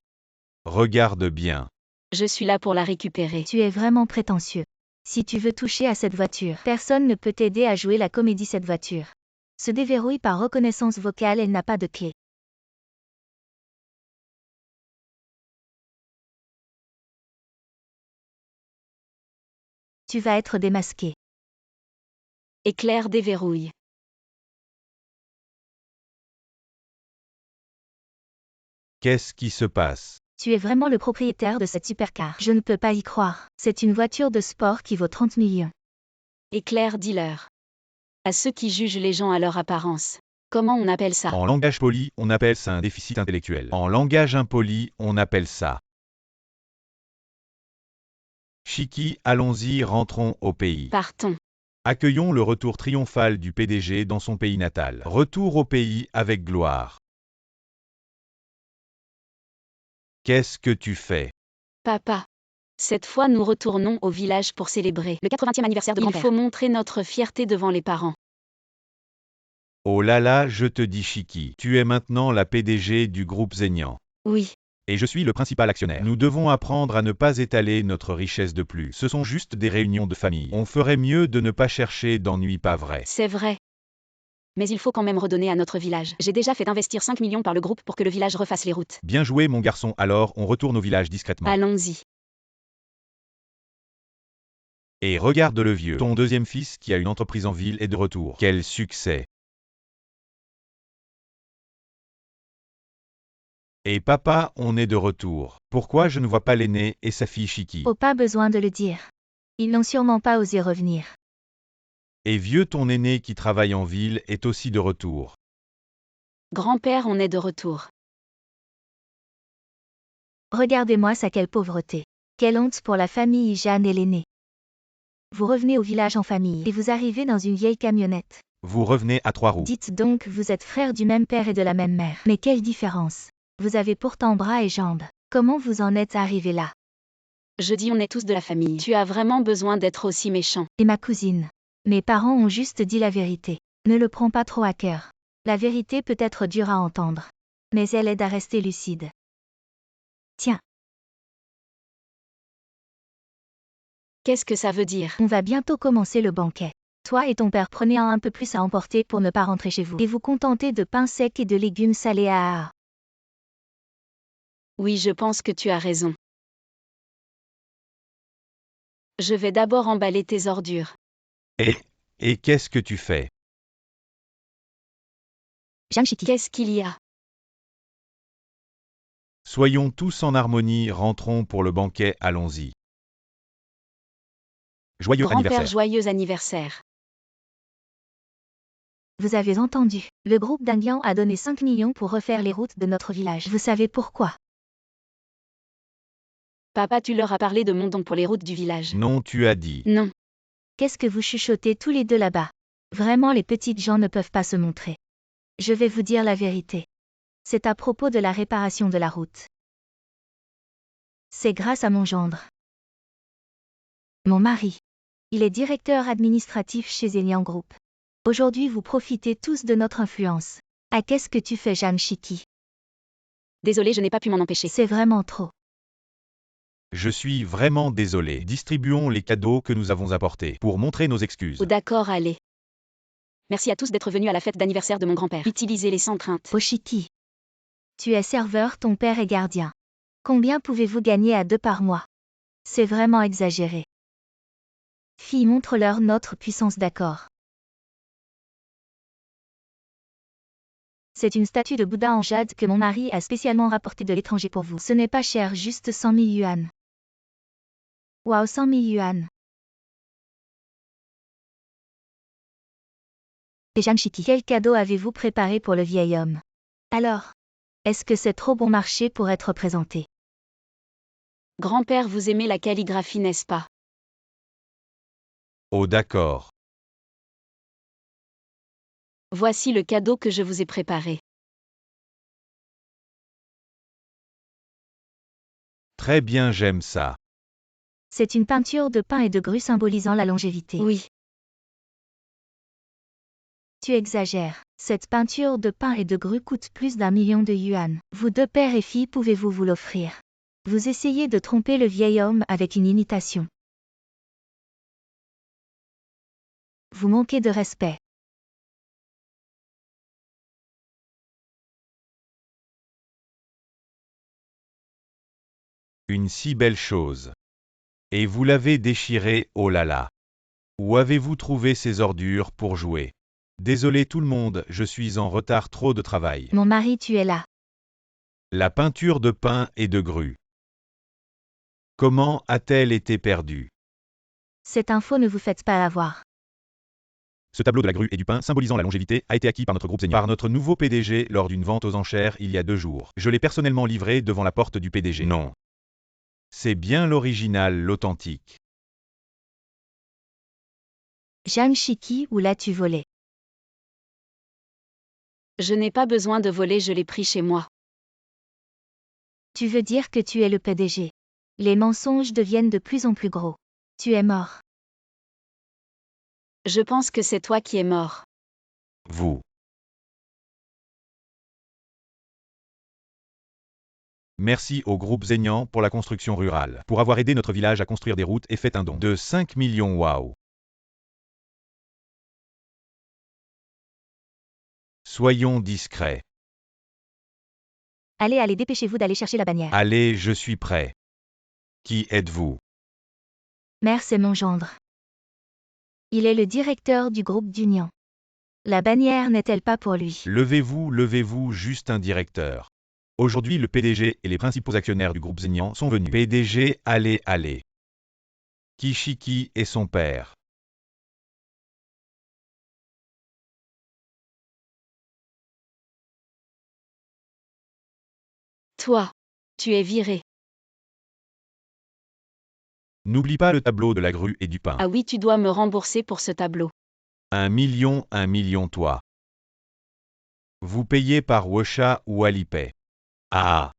S3: Regarde bien.
S1: Je suis là pour la récupérer.
S2: Tu es vraiment prétentieux. Si tu veux toucher à cette voiture, personne ne peut t'aider à jouer la comédie. Cette voiture se déverrouille par reconnaissance vocale, elle n'a pas de clé. Tu vas être démasqué.
S1: Éclair déverrouille.
S3: Qu'est-ce qui se passe?
S2: Tu es vraiment le propriétaire de cette supercar. Je ne peux pas y croire. C'est une voiture de sport qui vaut 30 millions.
S1: Éclair dealer. À ceux qui jugent les gens à leur apparence. Comment on appelle ça?
S3: En langage poli, on appelle ça un déficit intellectuel. En langage impoli, on appelle ça. Chiki, allons-y, rentrons au pays.
S1: Partons.
S3: Accueillons le retour triomphal du PDG dans son pays natal. Retour au pays avec gloire. Qu'est-ce que tu fais?
S1: Papa. Cette fois nous retournons au village pour célébrer le 80e anniversaire de grand-père. Il faut montrer notre fierté devant les parents.
S3: Oh là là, je te dis Chiki, tu es maintenant la PDG du groupe Zenian.
S1: Oui.
S3: Et je suis le principal actionnaire. Nous devons apprendre à ne pas étaler notre richesse de plus. Ce sont juste des réunions de famille. On ferait mieux de ne pas chercher d'ennuis, pas vrai?
S1: C'est vrai. Mais il faut quand même redonner à notre village. J'ai déjà fait investir 5 millions par le groupe pour que le village refasse les routes.
S3: Bien joué mon garçon, alors on retourne au village discrètement.
S1: Allons-y.
S3: Et regarde le vieux. Ton deuxième fils qui a une entreprise en ville est de retour. Quel succès! Et papa, on est de retour. Pourquoi je ne vois pas l'aîné et sa fille Chiki?
S2: Oh, pas besoin de le dire. Ils n'ont sûrement pas osé revenir.
S3: Et vieux, ton aîné qui travaille en ville est aussi de retour.
S1: Grand-père, on est de retour.
S2: Regardez-moi ça, quelle pauvreté. Quelle honte pour la famille Jeanne et l'aîné. Vous revenez au village en famille et vous arrivez dans une vieille camionnette.
S3: Vous revenez à 3 roues.
S2: Dites donc, vous êtes frères du même père et de la même mère. Mais quelle différence! Vous avez pourtant bras et jambes. Comment vous en êtes arrivé là?
S1: Je dis on est tous de la famille. Tu as vraiment besoin d'être aussi méchant.
S2: Et ma cousine. Mes parents ont juste dit la vérité. Ne le prends pas trop à cœur. La vérité peut être dure à entendre. Mais elle aide à rester lucide. Tiens.
S1: Qu'est-ce que ça veut dire?
S2: On va bientôt commencer le banquet. Toi et ton père prenez un peu plus à emporter pour ne pas rentrer chez vous. Et vous contentez de pain sec et de légumes salés à.
S1: Oui, je pense que tu as raison. Je vais d'abord emballer tes ordures.
S3: Et qu'est-ce que tu fais?
S2: Jamshiki.
S1: Qu'est-ce qu'il y a?
S3: Soyons tous en harmonie, rentrons pour le banquet, allons-y. Joyeux
S1: Grand-père,
S3: anniversaire.
S1: joyeux anniversaire.
S2: Vous avez entendu. Le groupe d'Indiens a donné 5 millions pour refaire les routes de notre village. Vous savez pourquoi?
S1: Papa, tu leur as parlé de mon don pour les routes du village.
S3: Non, tu as dit.
S1: Non.
S2: Qu'est-ce que vous chuchotez tous les deux là-bas? Vraiment, les petites gens ne peuvent pas se montrer. Je vais vous dire la vérité. C'est à propos de la réparation de la route. C'est grâce à mon gendre. Mon mari. Il est directeur administratif chez Elian Group. Aujourd'hui, vous profitez tous de notre influence. Ah, qu'est-ce que tu fais, Jamshiki?
S1: Désolé, je n'ai pas pu m'en empêcher.
S2: C'est vraiment trop.
S3: Je suis vraiment désolé. Distribuons les cadeaux que nous avons apportés pour montrer nos excuses.
S1: Oh, d'accord, allez. Merci à tous d'être venus à la fête d'anniversaire de mon grand-père. Utilisez-les sans crainte.
S2: Oshiki. Tu es serveur, ton père est gardien. Combien pouvez-vous gagner à 2 par mois? C'est vraiment exagéré. Fille, montre-leur notre puissance, d'accord. C'est une statue de Bouddha en jade que mon mari a spécialement rapportée de l'étranger pour vous. Ce n'est pas cher, juste 100 000 yuan. Waouh, 100 000 yuan. Et Jamshiki, quel cadeau avez-vous préparé pour le vieil homme? Alors, est-ce que c'est trop bon marché pour être présenté?
S1: Grand-père, vous aimez la calligraphie, n'est-ce pas?
S3: Oh d'accord.
S1: Voici le cadeau que je vous ai préparé.
S3: Très bien, j'aime ça.
S2: C'est une peinture de pin et de grue symbolisant la longévité.
S1: Oui.
S2: Tu exagères. Cette peinture de pin et de grue coûte plus d'1 million de yuan. Vous deux père et fille, pouvez-vous vous l'offrir? Vous essayez de tromper le vieil homme avec une imitation. Vous manquez de respect.
S3: Une si belle chose. Et vous l'avez déchiré, oh là là. Où avez-vous trouvé ces ordures pour jouer? Désolé tout le monde, je suis en retard, trop de travail.
S2: Mon mari, tu es là.
S3: La peinture de pin et de grue. Comment a-t-elle été perdue?
S2: Cette info, ne vous faites pas avoir.
S3: Ce tableau de la grue et du pain symbolisant la longévité a été acquis par notre groupe Zenia, par notre nouveau PDG lors d'une vente aux enchères il y a 2 jours. Je l'ai personnellement livré devant la porte du PDG. Non. C'est bien l'original, l'authentique.
S2: Jamshiki, où l'as-tu volé?
S1: Je n'ai pas besoin de voler, je l'ai pris chez moi.
S2: Tu veux dire que tu es le PDG. Les mensonges deviennent de plus en plus gros. Tu es mort.
S1: Je pense que c'est toi qui es mort.
S3: Vous. Merci au groupe Zenian pour la construction rurale, pour avoir aidé notre village à construire des routes et fait un don de 5 millions. Waouh. Soyons discrets.
S2: Allez, dépêchez-vous d'aller chercher la bannière.
S3: Allez, je suis prêt. Qui êtes-vous?
S2: Mère, c'est mon gendre. Il est le directeur du groupe d'Union. La bannière n'est-elle pas pour lui?
S3: Levez-vous, juste un directeur. Aujourd'hui, le PDG et les principaux actionnaires du groupe Zenian sont venus. PDG, allez. Kishiki et son père.
S1: Toi. Tu es viré.
S3: N'oublie pas le tableau de la grue et du pain.
S1: Ah oui, tu dois me rembourser pour ce tableau.
S3: 1 million toi. Vous payez par Wosha ou Alipay. Ah.